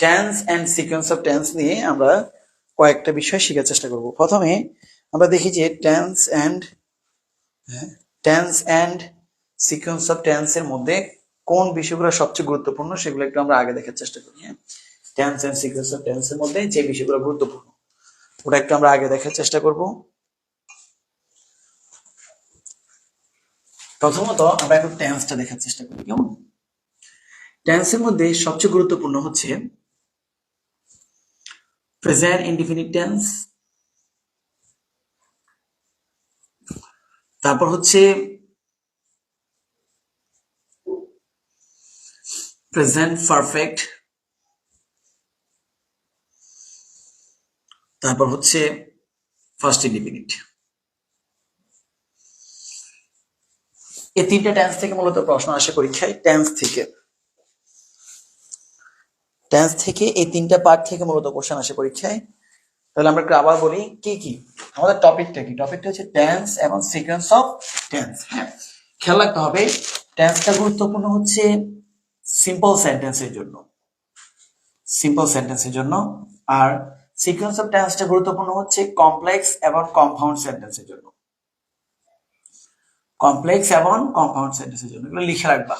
Tense and sequence of tense নিয়ে আমরা কয়েকটা বিষয় শেখার চেষ্টা করব। প্রথমে আমরা দেখি যে tense and sequence of tense এর মধ্যে কোন বিষয়গুলো সবচেয়ে গুরুত্বপূর্ণ সেগুলো একটু আমরা আগে দেখার চেষ্টা করি। Tense and sequence of tense এর মধ্যে যে বিষয়গুলো গুরুত্বপূর্ণ ওটা একটু আমরা আগে দেখার চেষ্টা করব। প্রথমত আমরা একটু টেন্সটা দেখার চেষ্টা করি। কেমন? টেন্সের মধ্যে সবচেয়ে গুরুত্বপূর্ণ হচ্ছে প্রেজেন্ট ইনডিফিনিট টেন্স, তারপর হচ্ছে প্রেজেন্ট পারফেক্ট, তারপর হচ্ছে ফার্স্ট ইনডিফিনিট। এই তিনটা টেন্স থেকে মূলত প্রশ্ন আসে পরীক্ষায়। টেন্স থেকে এই তিনটা পার্ট থেকে মূলত কোশ্চেন আসে পরীক্ষায়। তাহলে আমরা একটু আবার বলি কি কি আমাদের টপিকটা কি। টপিকটা হচ্ছে টেন্স এবং সিকোয়েন্স অফ টেন্স। হ্যাঁ, খেয়াল রাখতে হবে টেন্সটা গুরুত্বপূর্ণ হচ্ছে সিম্পল সেন্টেন্সের জন্য, আর সিকোয়েন্স অফ টেন্সটা গুরুত্বপূর্ণ হচ্ছে কমপ্লেক্স এবং কম্পাউন্ড সেন্টেন্সের জন্য। এগুলো লিখে রাখবা,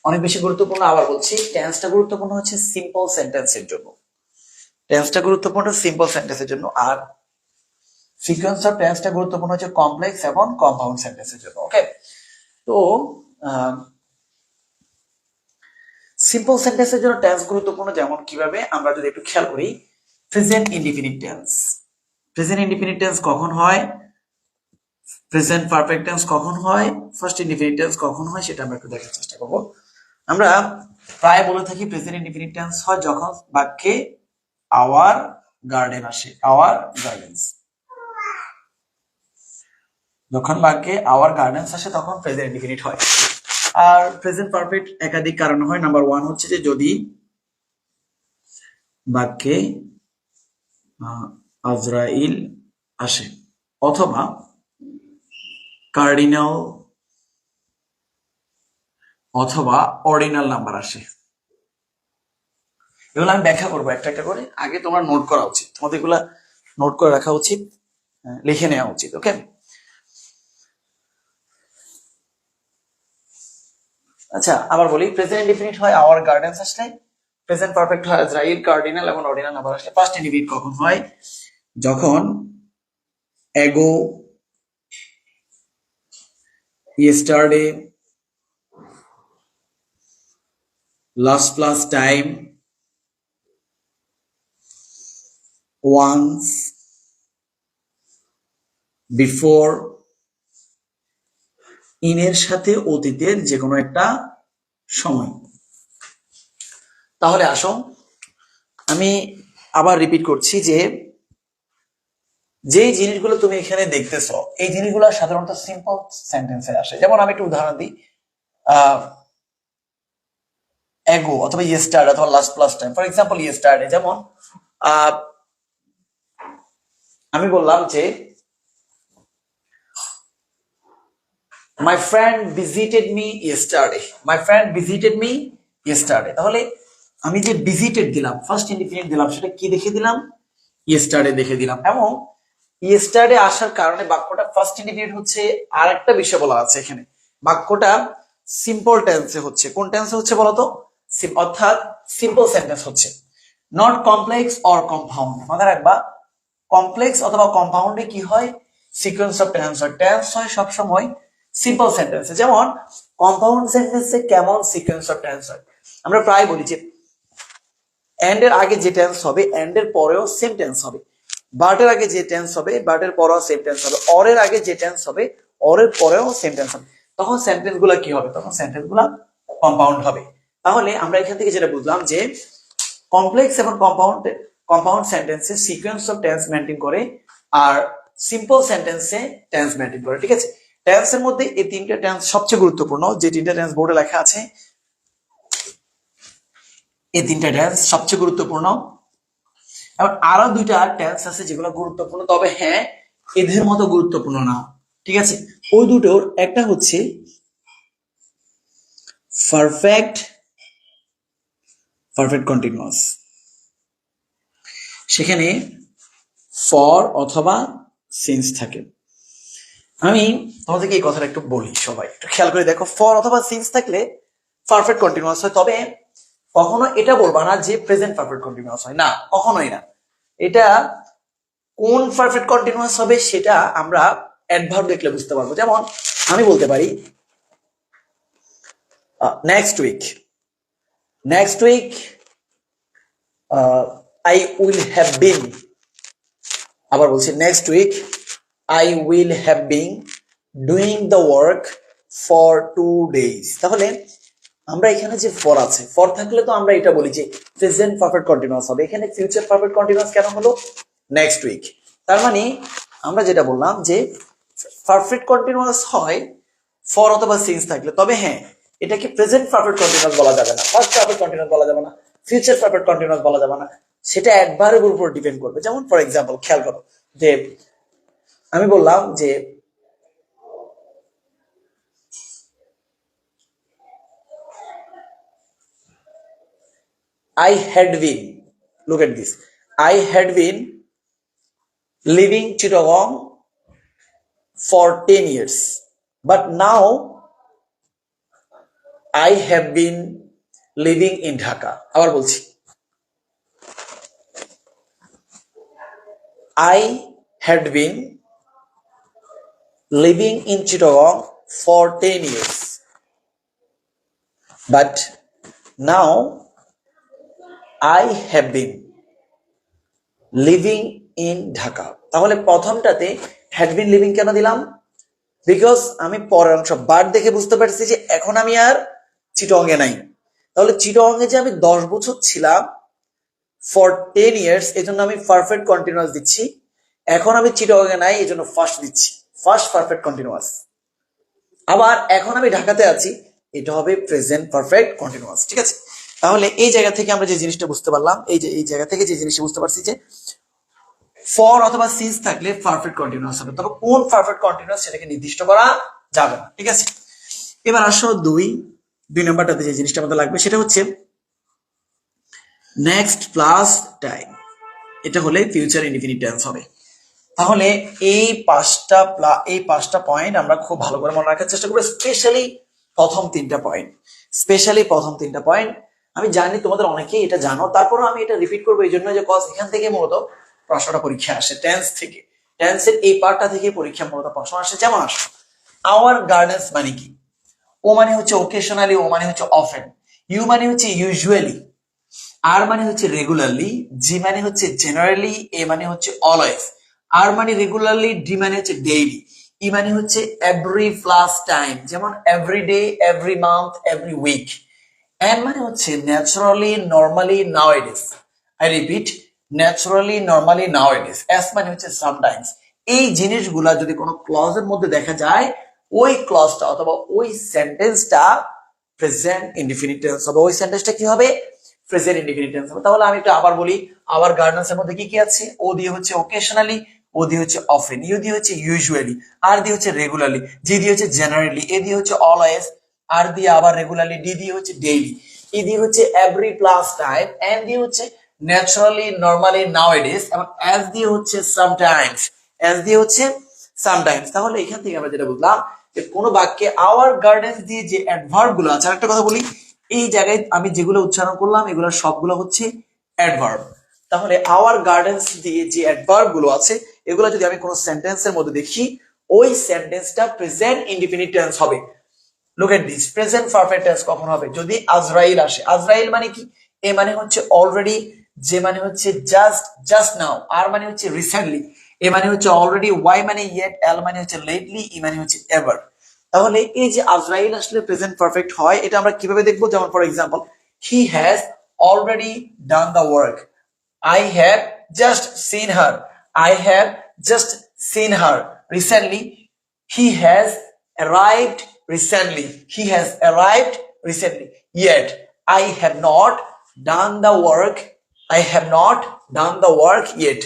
অনেক বেশি গুরুত্বপূর্ণ। আবার বলছি টেন্সটা গুরুত্বপূর্ণ হচ্ছে সিম্পল সেন্টেন্সের জন্য, আর সিকোয়েন্স অফ টেন্সটা গুরুত্বপূর্ণ হচ্ছে কমপ্লেক্স এবং কম্পাউন্ড সেন্টেন্সের জন্য। ওকে, তো সিম্পল সেন্টেন্সের জন্য টেন্স গুরুত্বপূর্ণ। যেমন কিভাবে আমরা যদি একটু খেয়াল করি, প্রেজেন্ট ইনডিফিনিট টেন্স কখন হয়, প্রেজেন্ট পারফেক্ট টেন্স কখন হয়, ফার্স্ট ইনডিফিনিট টেন্স কখন হয়, সেটা আমরা একটু দেখার চেষ্টা করব। আমরা প্রায় বলে থাকি প্রেজেন্ট ইনডিফিনিট টেন্স হয় যখন বাক্যে আওয়ার গার্ডেন আসে, যখন বাক্যে আওয়ার গার্ডেন্স আসে তখন প্রেজেন্ট ইনডিফিনিট হয়। আর প্রেজেন্ট পারফেক্ট একাধিক কারণ হয়। নাম্বার 1 হচ্ছে যে যদি বাক্যে আজরাইল আসে অথবা কার্ডিনাল অথবা অর্ডিনাল নাম্বার আসে। এগুলো আমি ব্যাখ্যা করবো একটা একটা করে। আগে তোমরা নোট করা উচিত, তোমাদের এগুলা নোট করে রাখা উচিত, লিখে নেওয়া উচিত। ওকে, আচ্ছা আবার বলি, প্রেজেন্ট ইনডিফিনিট হয় আওয়ার গার্ডেন্স আসলে, প্রেজেন্ট পারফেক্ট হয় আজরাইল, কার্ডিনাল এবং অর্ডিনাল নাম্বার আসলে। ফার্স্ট ইনডিফিনিট কখন হয়? যখন ago, yesterday, last plus time, once, before, ইনের সাথে অতীতের যে কোনো একটা সময়। তাহলে আসো আমি আবার রিপিট করছি যে যেই জিনিসগুলো তুমি এখানে দেখতেছো এই জিনিসগুলো সাধারণত সিম্পল সেন্টেন্সে আসে। যেমন আমি একটু উদাহরণ দিই, এগো অথবা ইয়েস্টারডে অথবা last plus time. For example yesterday, যেমন আমি বললাম যে my friend visited me yesterday। তাহলে আমি যে ভিজিটেড দিলাম, ফার্স্ট ইনডিফিনিট দিলাম, সেটা কি দেখে দিলাম? ইয়েস্টারডে দেখে দিলাম। এবং ইয়েস্টারডে আসার কারণে বাক্যটা ফার্স্ট ইনডিফিনিট হচ্ছে। আর একটা বিষয় বলা আছে এখানে, বাক্যটা সিম্পল টেন্সে হচ্ছে। কোন টেন্সে হচ্ছে বলতো? অর্থাৎ সিম্পল সেন্টেন্স হচ্ছে, নট কমপ্লেক্স অর কম্পাউন্ড। মাথায় রাখবা, কমপ্লেক্স অথবা কম্পাউন্ডে কি হয়? সিকোয়েন্স অফ টেন্স হয়। টেন্স হয় সবসময় সিম্পল সেন্টেন্সে। যেমন কম্পাউন্ড সেন্টেন্সে কেমন সিকোয়েন্স অফ টেন্স হয়? আমরা প্রায় বলি যে এন্ড এর আগে যে টেন্স হবে এন্ড এর পরেও সেম টেন্স হবে, বাট এর আগে যে টেন্স হবে বাট এর পরেও সেম টেন্স হবে, অর এর আগে যে টেন্স হবে অর এর পরেও সেম টেন্স হবে। তখন সেন্টেন্স গুলা কি হবে? তখন সেন্টেন্স গুলা কম্পাউন্ড হবে। তাহলে আমরা এখান থেকে যেটা বুঝলাম যে কমপ্লেক্স এবং কম্পাউন্ড সেন্টেন্সে সিকোয়েন্স অফ টেন্স মেনটেন করে, আর সিম্পল সেন্টেন্সে টেন্স মেনটেন করে। ঠিক আছে, টেন্সের মধ্যে এই তিনটা টেন্স সবচেয়ে গুরুত্বপূর্ণ। যে তিনটা টেন্স বোর্ডে লেখা আছে এই তিনটা টেন্স সবচেয়ে গুরুত্বপূর্ণ। এবং আরো দুইটা টেন্স আছে যেগুলো গুরুত্বপূর্ণ, তবে হ্যাঁ এদের মতো গুরুত্বপূর্ণ না। ঠিক আছে, ওই দুটোর একটা হচ্ছে পারফেক্ট পারফেক্ট কন্টিনিউয়াস, সেখানে ফর অথবা সিন্স থাকে। আমি তোমাদেরকে এই কথাটা একটু বলি, সবাই একটু খেয়াল করে দেখো, ফর অথবা সিন্স থাকলে পারফেক্ট কন্টিনিউয়াস হয়, তবে কখনো এটা বলবা না যে প্রেজেন্ট পারফেক্ট কন্টিনিউয়াস হয়, না, কখনোই না। এটা কোন পারফেক্ট কন্টিনিউয়াস হবে সেটা আমরা অ্যাডভার্ব দেখলে বুঝতে পারবো। যেমন আমি বলতে পারি next week, next week I will have been, আবার বলছি next week I will have been doing the work for 2 days। তাহলে আমরা এখানে যে ফর আছে, ফর থাকলে তো আমরা এটা বলি যে প্রেজেন্ট পারফেক্ট কন্টিনিউয়াস হবে, এখানে ফিউচার পারফেক্ট কন্টিনিউয়াস কেন হলো? Next week. তার মানে আমরা যেটা বললাম যে পারফেক্ট কন্টিনিউয়াস হয় ফর অথবা সিন্স থাকলে, তবে হ্যাঁ এটাকে প্রেজেন্ট পারফেক্ট কন্টিনিউয়াস বলা যাবে না, ফার্স্ট পারফেক্ট কন্টিনিউয়াস বলা যাবে না, ফিউচার পারফেক্ট কন্টিনিউয়াস বলা যাবে না, সেটা অ্যাডভার্বের উপর ডিপেন্ড করবে। যেমন ফর এক্সাম্পল খেয়াল করো যে আমি বললাম যে I had been, look at this, I had been living Chittagong for 10 years, but now I have been living in Dhaka। আবার বলছি, I had been living in Chittagong for 10 years, but now I have been living in Dhaka. তাহলে প্রথমটাতে had been living কেন দিলাম? Because আমি পরের অংশ but দেখে বুঝতে পারছি যে এখন আমি আর চিটং এ নাই। তাহলে চিটং এ যে আমি 10 বছর ছিলাম ফর 10 ইয়ার্স, এই জন্য আমি পারফেক্ট কন্টিনিউয়াস দিচ্ছি। এখন আমি চিটং এ নাই, এই জন্য ফার্স্ট দিচ্ছি, ফার্স্ট পারফেক্ট কন্টিনিউয়াস। আবার এখন আমি ঢাকাতে আছি, এটা হবে প্রেজেন্ট পারফেক্ট কন্টিনিউয়াস। ঠিক আছে, তাহলে এই জায়গা থেকে আমরা যে জিনিসটা বুঝতে পারলাম, এই জায়গা থেকে যে জিনিসটা বুঝতে পারছি যে ফর অথবা সিন্স থাকলে পারফেক্ট কন্টিনিউয়াস হবে, তবে কোন পারফেক্ট কন্টিনিউয়াস সেটাকে নির্দিষ্ট করা যাবে না। ঠিক আছে, এবার আসো দুই নাম্বারটাতে যে জিনিসটা আমাদের লাগবে সেটা হচ্ছে নেক্সট প্লাস টাইম। এটা হলে ফিউচার ইনডিফিনিট টেন্স হবে। তাহলে এই পাঁচটা পয়েন্ট আমরা খুব ভালো করে মনে রাখার চেষ্টা করবো, স্পেশালি প্রথম তিনটা পয়েন্ট। আমি জানি তোমাদের অনেকেই এটা জানো, তারপরও আমি এটা রিপিট করবো এই জন্য যে কজ এখান থেকে মূলত প্রশ্নটা পরীক্ষা আসে, টেন্স থেকে, টেন্সের এই পার্টটা থেকে পরীক্ষা মূলত প্রশ্ন আসে। যেমন আসো, আওয়ার গার্ডেন্স মানে কি? ও মানে হচ্ছে ওকেশনালি, ও মানে হচ্ছে অফেন, ইউ মানে হচ্ছে ইউজুয়ালি, আর মানে হচ্ছে রেগুলারলি, জি মানে হচ্ছে জেনারেলি, এ মানে হচ্ছে অলওয়েজ, আর মানে রেগুলারলি, ডি মানে হচ্ছে ডেইলি, ই মানে হচ্ছে এভরি প্লাস টাইম, যেমন every day, every month, every week, N মানে হচ্ছে naturally, normally, nowadays. I repeat, naturally, normally, nowadays. S মানে হচ্ছে সামটাইমস। এই জিনিসগুলা যদি কোনো ক্লজের মধ্যে দেখা যায়, ওই ক্লজটা অথবা ওই সেন্টেন্সটা প্রেজেন্ট ইনডিফিনিট টেন্স হবে। ওই সেন্টেন্সটা কি হবে? প্রেজেন্ট ইনডিফিনিট টেন্স হবে। তাহলে আমি একটু আবার বলি, আওয়ার গার্ডেন্স এর মধ্যে কি কি আছে? ও দিয়ে হচ্ছে ওকেশনালি, ও দিয়ে হচ্ছে অফেন, ইউ দিয়ে হচ্ছে ইউজুয়ালি, আর দিয়ে হচ্ছে রেগুলারলি, জি দিয়ে হচ্ছে জেনারেলি, এ দিয়ে হচ্ছে অলওয়েজ, আর দিয়ে আবার রেগুলারলি, ডি দিয়ে হচ্ছে ডেইলি, ই দিয়ে হচ্ছে এভরি প্লাস টাইম, এন দিয়ে হচ্ছে ন্যাচারালি, নর্মালি, নাওএডেজ, এবং এস দিয়ে হচ্ছে সামটাইমস। তাহলে এখান থেকে আমরা যেটা বুঝলাম যে কোনো বাক্যে আওয়ার গার্ডেন্স দিয়ে যে অ্যাডভার্ব গুলো আছে, আরেকটা কথা বলি, এই জায়গায় আমি যেগুলো উচ্চারণ করলাম এগুলো সবগুলো হচ্ছে অ্যাডভার্ব। তাহলে আওয়ার গার্ডেন্স দিয়ে যে অ্যাডভার্ব গুলো আছে এগুলো যদি আমি কোনো সেন্টেন্সের মধ্যে দেখি, ওই সেন্টেন্সটা প্রেজেন্ট ইনডিফিনিট টেন্স হবে। Look at this, present perfect tense কখন হবে? যদি আজরাইল আসে। আজরাইল মানে কি? এ মানে হচ্ছে অলরেডি, যে মানে হচ্ছে জাস্ট নাও, আর মানে হচ্ছে রিসেন্টলি, এ মানে হচ্ছে অলরেডি, ওয়াই মানে ইয়েট, এল মানে হচ্ছে লেটলি, ই মানে হচ্ছে এভার। তাহলে এই যে আজরাইল আসলে প্রেজেন্ট পারফেক্ট হয়, এটা আমরা কিভাবে দেখবো? যেমন for example, he has already done the work, I have just seen her. I have just seen her recently. He has arrived recently. He has arrived recently. Yet I have not done the work. I have not done the work yet.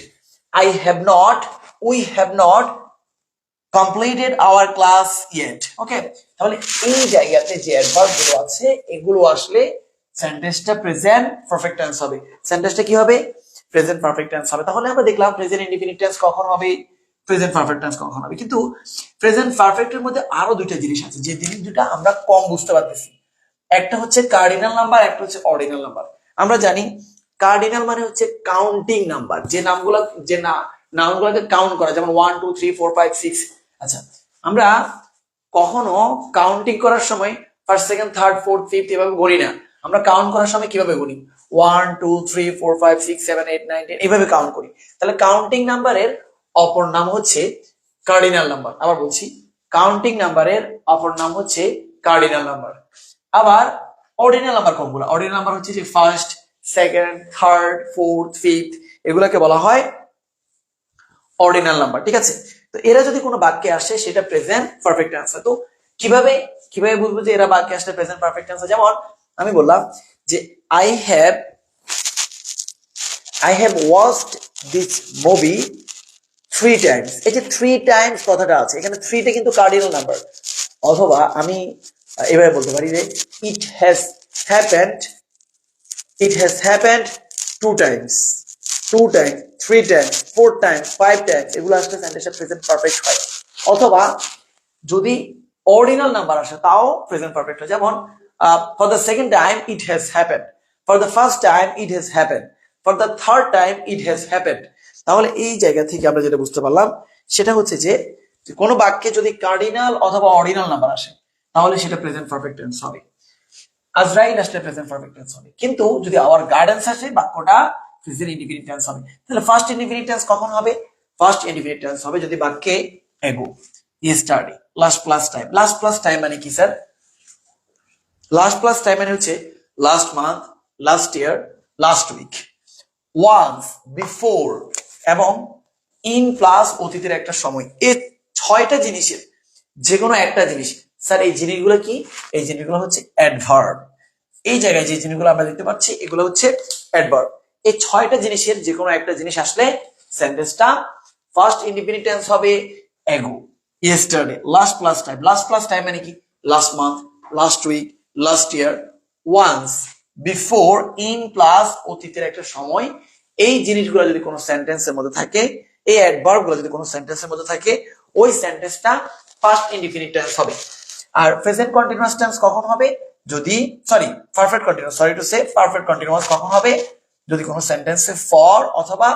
I have not, we have not completed our class yet. Okay, তাহলে এই জায়গাতে যে adverb গুলো আছে এগুলো আসলে সেন্টেন্সটা present perfect tense হবে। সেন্টেন্সটা কি হবে? প্রেজেন্ট পারফেক্ট টেন্স হবে। তাহলে আমরা দেখলাম প্রেজেন্ট ইনডিফিনিট টেন্স কখন হবে, প্রেজেন্ট পারফেক্ট টেন্স কখন হবে। কিন্তু প্রেজেন্ট পারফেক্টের মধ্যে আরো দুইটা জিনিস আছে, যে জিনিস দুটা আমরা কম বুঝতে পারতেছি। একটা হচ্ছে কার্ডিনাল নাম্বার, একটা হচ্ছে অর্ডিনাল নাম্বার। আমরা জানি কার্ডিনাল মানে হচ্ছে কাউন্টিং নাম্বার, যে নামগুলো, যে নামগুলোকে কাউন্ট করা, যেমন 1 2 3 4 5 6। আচ্ছা, আমরা কখনো কাউন্টিং করার সময় first second third fourth fifth এভাবে গুনি না। আমরা কাউন্ট করার সময় কিভাবে গুনি? 1 2 3 4 5 6 7 8 9 10 এইভাবে কাউন্ট করি। তাহলে কাউন্টিং নাম্বারের অপর নাম হচ্ছে কার্ডিনাল নাম্বার। আবার বলছি, কাউন্টিং নাম্বারের অপর নাম হচ্ছে কার্ডিনাল নাম্বার। আবার অর্ডিনাল নাম্বার কোনগুলো? অর্ডিনাল নাম্বার হচ্ছে যে first, second, third, fourth, fifth, এগুলোকে বলা হয় অর্ডিনাল নাম্বার। ঠিক আছে? তো এরা যদি কোনো বাক্যে আসে সেটা প্রেজেন্ট পারফেক্ট টেন্স। তো কিভাবে কিভাবে বুঝবো যে এরা বাক্যে আসলে প্রেজেন্ট পারফেক্ট টেন্স? যেমন আমি বললাম যে I have watched this movie 3 Times. এই যে 3 টাইমস কথাটা আছে, এখানে 3টা কিন্তু কার্ডিনাল নাম্বার। অথবা আমি এভাবে বলতে পারি যে it has happened 2 Times, 2 Times, 3 Times, 4 Times, 5 Times, এগুলো আসলে সেন্টেন্সের প্রেজেন্ট পারফেক্ট হয়। অথবা যদি অর্ডিনাল নাম্বার আসে তাও প্রেজেন্ট পারফেক্ট হয়। যেমন for the second time it has happened, for the first time it has happened, for the third time it has happened. তাহলে এই জায়গা থেকে আমরা যেটা বুঝতে পারলাম সেটা হচ্ছে যে কোনো বাক্যে যদি কার্ডিনাল অথবা অর্ডিনাল নাম্বার আসে তাহলে সেটা প্রেজেন্ট পারফেক্ট টেন্স হবে। আজরাইল আসলে প্রেজেন্ট পারফেক্ট টেন্স হবে। কিন্তু যদি আওয়ার গার্ডেন্স আসে বাক্যটা প্রেজেন্ট ইনডিফিনিট টেন্স হবে। তাহলে ফার্স্ট ইনডিফিনিট টেন্স কখন হবে? ফার্স্ট ইনডিফিনিট টেন্স হবে যদি বাক্যে ago, yesterday, last plus time. Last plus time মানে কি স্যার? লাস্ট প্লাস টাইম মানে হচ্ছে last month, last year, last week. Once, before এবং ইন প্লাস অতীতের একটা সময়। এই 6টা জিনিসের যে কোনো একটা জিনিস। স্যার এই জিনিসগুলো কি? এই জিনিসগুলো হচ্ছে অ্যাডভার্ব। এই জায়গায় যে জিনিসগুলো আমরা দেখতে পাচ্ছি এগুলো হচ্ছে অ্যাডভার্ব। এই 6টা জিনিসের যে কোনো একটা জিনিস আসলে সেন্টেন্সটা ফার্স্ট ইনডিফিনিট টেন্স হবে ago, yesterday, last plus time. Last plus time মানে কি? Last month, last week, last year. Once, before, in plus অতীতের একটা সময়। এই জিনিসগুলো যদি কোনো সেন্টেন্সের মধ্যে থাকে, এই অ্যাডভার্ব গুলো যদি কোনো সেন্টেন্সের মধ্যে থাকে, ওই সেন্টেন্সটা ফার্স্ট ইনডিফিনিট টেন্স হবে। আর প্রেজেন্ট কন্টিনিউয়াস টেন্স কখন হবে? যদি পারফেক্ট কন্টিনিউয়াস, পারফেক্ট কন্টিনিউয়াস কখন হবে? যদি কোনো সেন্টেন্সে ফর অথবা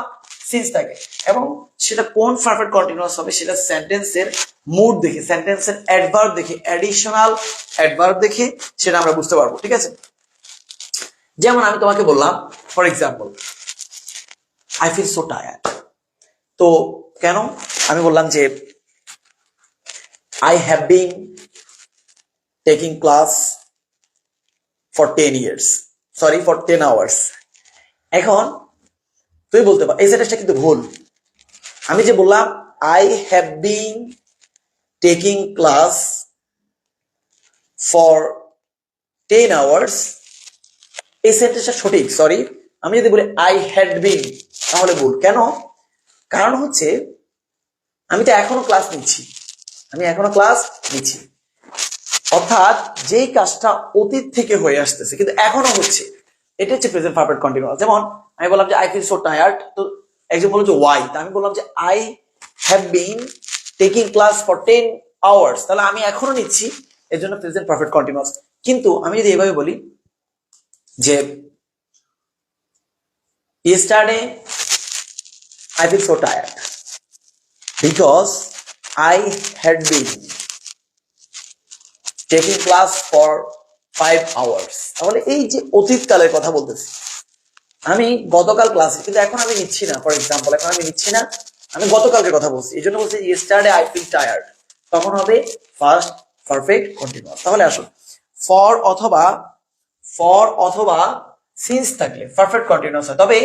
সিন্স থাকে। এবং সেটা কোন পারফেক্ট কন্টিনিউয়াস হবে সেটা সেন্টেন্সের মুড দেখে, সেন্টেন্সের অ্যাডভার্ব দেখে, অ্যাডিশনাল অ্যাডভার্ব দেখে সেটা আমরা বুঝতে পারবো। ঠিক আছে? যেমন আমি তোমাকে বললাম, for example, I feel so tired. তো কেন? আমি বললাম যে I have been taking class for 10 years. For 10 hours. এখন তুই বলতে পার এই সেন্টেন্সটা কিন্তু ভুল। আমি যে বললাম I have been taking class for 10 hours, এই সেন্টেন্সটা সঠিক। আমি যদি বলি I had been তাহলে ভুল। কেন? কারণ হচ্ছে আমি তো এখনো ক্লাস নিচ্ছি, অর্থাৎ যেই কাজটা অতীত থেকে হয়ে আসতেছে কিন্তু এখনো হচ্ছে, এটা হচ্ছে প্রেজেন্ট পারফেক্ট কন্টিনিউয়াস। যেমন আমি বললাম যে আই ফিল সো টায়ার্ড, তো একজন বললো যে ওয়াই, তা আমি বললাম যে I have been taking class for 10 hours, তাহলে আমি এখনো নিচ্ছি, এর জন্য প্রেজেন্ট পারফেক্ট কন্টিনিউয়াস। কিন্তু আমি যদি এভাবে বলি যে yesterday I feel so tired because I had been taking class for 5 hours, তাহলে এই যে অতীতকালের কথা বলতেছি, আমি গতকাল ক্লাসে কিন্তু এখন আমি নিচ্ছি না। ফর এক্সাম্পল, এখন আমি নিচ্ছি না, আমি গতকালকের কথা বলছি, এই জন্য বলছি yesterday I feel tired, তখন হবে ফার্স্ট পারফেক্ট কন্টিনিউয়াস। তাহলে আসুন, ফর অথবা সিন্স থাকলে পারফেক্ট কন্টিনিউয়াস হয়, তবে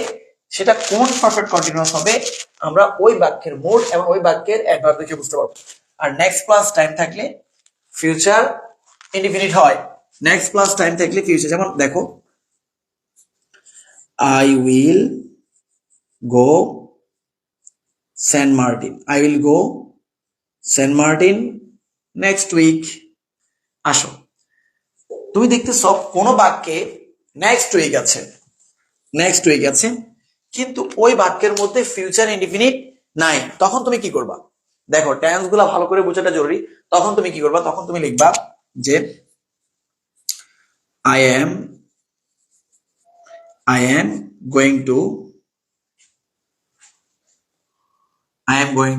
সেটা কোন পারফেক্ট কন্টিনিউয়াস হবে আমরা ওই বাক্যের মুড এবং ওই বাক্যের অ্যাডভার্ব দেখে বুঝতে পারবো। আর নেক্সট প্লাস টাইম থাকলে ফিউচার ইনডিফিনিট হয়। নেক্সট প্লাস টাইম থাকলে ফিউচার, যেমন দেখো I will go San Martin next week. আসো, তুমি দেখতেছ কোন বাক্যে নেক্সট উইক আছে, নেক্সট উইক আছে, কিন্তু ওই বাক্যের মধ্যে ফিউচার ইনডিফিনিট নাই, তখন তুমি কি করবা? দেখো টেন্স গুলা ভালো করে বোঝাটা জরুরি। তখন তুমি কি করবা? তখন তুমি লিখবা যে I am going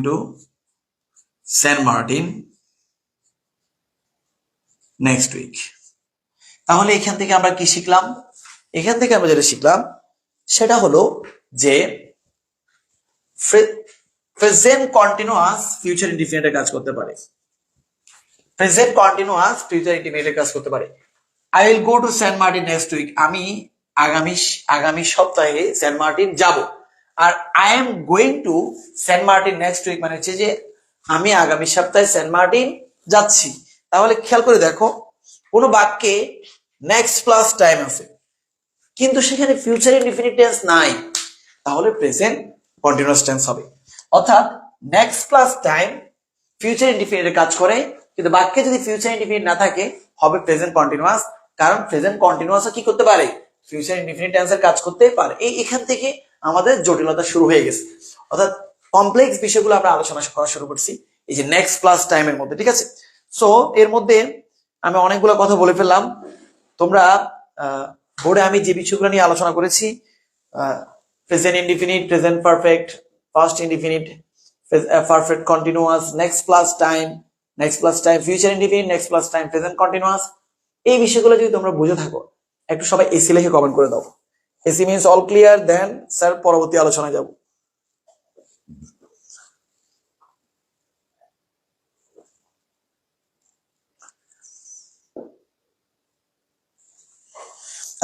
to Saint Martin next week. তাহলে এখান থেকে আমরা কি শিখলাম? এখান থেকে আমরা যেটা শিখলাম সেটা হলো যে প্রেজেন্ট কন্টিনিউয়াস ফিউচার ইনডিফিনিটের কাজ করতে পারে। প্রেজেন্ট কন্টিনিউয়াস ফিউচার ইনডিফিনিটের কাজ করতে পারে। I will go to Saint Martin next week, আমি আগামী সপ্তাহে সেন্ট মার্টিন যাব। আর I am going to Saint Martin next week মানে হচ্ছে যে আমি আগামী সপ্তাহে সেন্ট মার্টিন যাচ্ছি। তাহলে খেয়াল করে দেখো, কোনো বাক্যে নেক্সট প্লাস টাইম আছে কিন্তু সেখানে ফিউচার ইনডিফিনিট টেন্স নাই, তাহলে প্রেজেন্ট কন্টিনিউয়াস টেন্স হবে। অর্থাৎ নেক্সট প্লাস টাইম ফিউচার ইনডিফিনিটের কাজ করে, কিন্তু বাক্যে যদি ফিউচার ইনডিফিনিট না থাকে হবে প্রেজেন্ট কন্টিনিউয়াস, কারণ প্রেজেন্ট কন্টিনিউয়াসও কি করতে পারে? ফিউচার ইনডিফিনিট টেন্সের কাজ করতে পারে। এখান থেকে আমাদের জটিলতা শুরু হয়ে গেছে, অর্থাৎ কমপ্লেক্স বিষয়গুলো আমরা আলোচনা করা শুরু করছি এই যে নেক্সট প্লাস টাইমের মধ্যে, ঠিক আছে? সো এর মধ্যে আমি অনেকগুলো কথা বলে ফেললাম। তোমরা বোর্ডে আমি যে বিষয়গুলো নিয়ে আলোচনা করেছি, present indefinite, present perfect, past indefinite, perfect continuous, next plus time, future indefinite, next plus time, present continuous, এই বিষয়গুলো যদি তোমরা বুঝে থাকো একটু সবাই এসি লিখে কমেন্ট করে দাও। এসি মিন্স অল ক্লিয়ার, দেন স্যার পরবর্তী আলোচনায় যাব।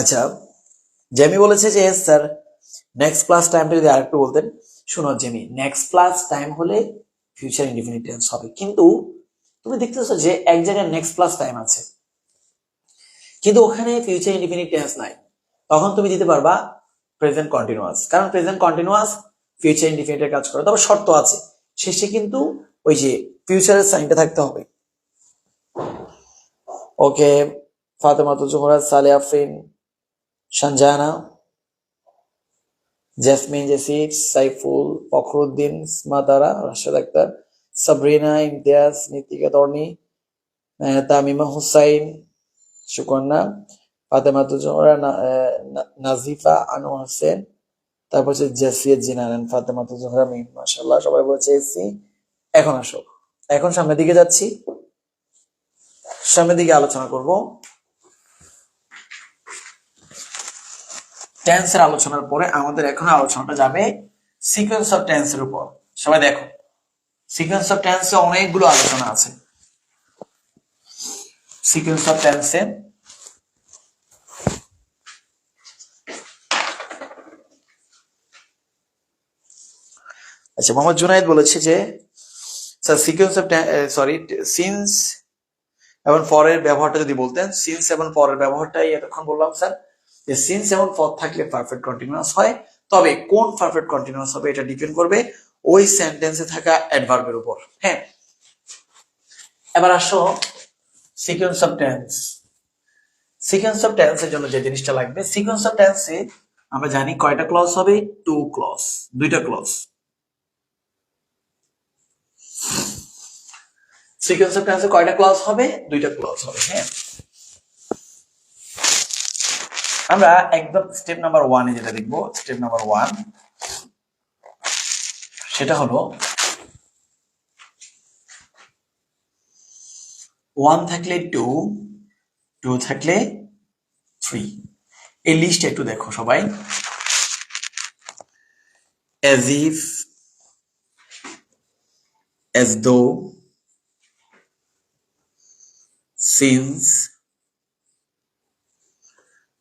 আচ্ছা, জেমি বলেছে যে স্যার নেক্সট প্লাস টাইমটা যদি আরেকটু বলতেন। শোনো জেমি, নেক্সট প্লাস টাইম হলে ফিউচার ইনডিফিনিট টেন্স হবে, কিন্তু তুমি দেখতেছো যে এক জায়গায় নেক্সট প্লাস টাইম আছে কিন্তু ওখানে ফিউচার ইনডিফিনিট টেন্স নাই, তখন তুমি দিতে পারবা প্রেজেন্ট কন্টিনিউয়াস, কারণ প্রেজেন্ট কন্টিনিউয়াস ফিউচার ইনডিফিনিটের কাজ করে। তবে শর্ত আছে, শেষে কিন্তু ওই যে ফিউচারের সাইনটা থাকতে হবে। ওকে, ফাতেমাতুল জোহরা, সালে আফরিন, সঞ্জানা, জেসমিন, জেসিড, সাইফুল, ফখরুদ্দিন, স্মাতারা, রাশেদ আক্তার, সাবরিনা, ইমতিয়াজ, নিতিকা তর্নি, তামিমা হুসাইন, সুকন্যা, ফাতেমাতুল জোহরা, নাজিফা, আনোয়ার হোসেন, তারপর হচ্ছে জাসিয়া জিনান, ফাতেমাতুল জোহরা, মিম। মাশাআল্লাহ, সবাই বলছে এসি। এখন আসো, এখন সামনের দিকে যাচ্ছি, সামনের দিকে আলোচনা করব টেন্সের আলোচনার পরে। আমাদের এখন আলোচনাটা যাবে সিকোয়েন্স অফ টেন্সের উপর। সবাই দেখো, সিকোয়েন্স অফ টেন্সে অনেকগুলো আলোচনা আছে। সিকোয়েন্স অফ টেন্সে আচ্ছা, মোহাম্মদ জুনায়েদ বলেছে যে স্যার সিকোয়েন্স অফ সিন্স এবং ফরের ব্যবহারটা যদি বলতেন। সিন্স এবং ফরের ব্যবহারটাই এতক্ষণ বললাম স্যার, যে সিন্স এবং ফর থাকলে পারফেক্ট কন্টিনিউয়াস হয়, তবে কোন পারফেক্ট কন্টিনিউয়াস হবে এটা ডিপেন্ড করবে ওই সেন্টেন্সে থাকা অ্যাডভার্বের উপর। হ্যাঁ, এবার আসো sequence of tense. Sequence of টেন্সের জন্য যে জিনিসটা লাগবে, সিকোয়েন্স অফ টেন্সে আমরা জানি কয়টা ক্লজ হবে? টু ক্লজ, দুইটা ক্লজ। সিকোয়েন্স অফ টেন্সে কয়টা ক্লজ হবে? দুইটা ক্লজ হবে। হ্যাঁ, আমরা একদম স্টেপ নাম্বার 1 এ যেটা দেখবো, স্টেপ নাম্বার 1 সেটা হলো 1 থাকলে 2, 2 থাকলে 3। এই লিস্ট একটু দেখো সবাই। as if, as though, since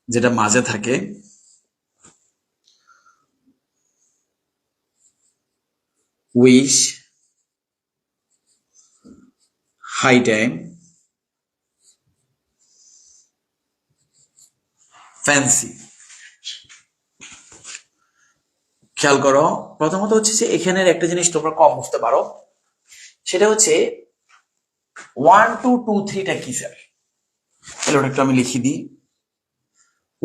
যেটা মাঝে থাকে, wish, high time, fancy। খেয়াল করো, প্রথমত হচ্ছে যে এখানের একটা জিনিস তোমরা কম বুঝতে পারো, সেটা হচ্ছে 1 2 2 3টা কি স্যার? তাহলে ওটা একটু আমি লিখে দিই।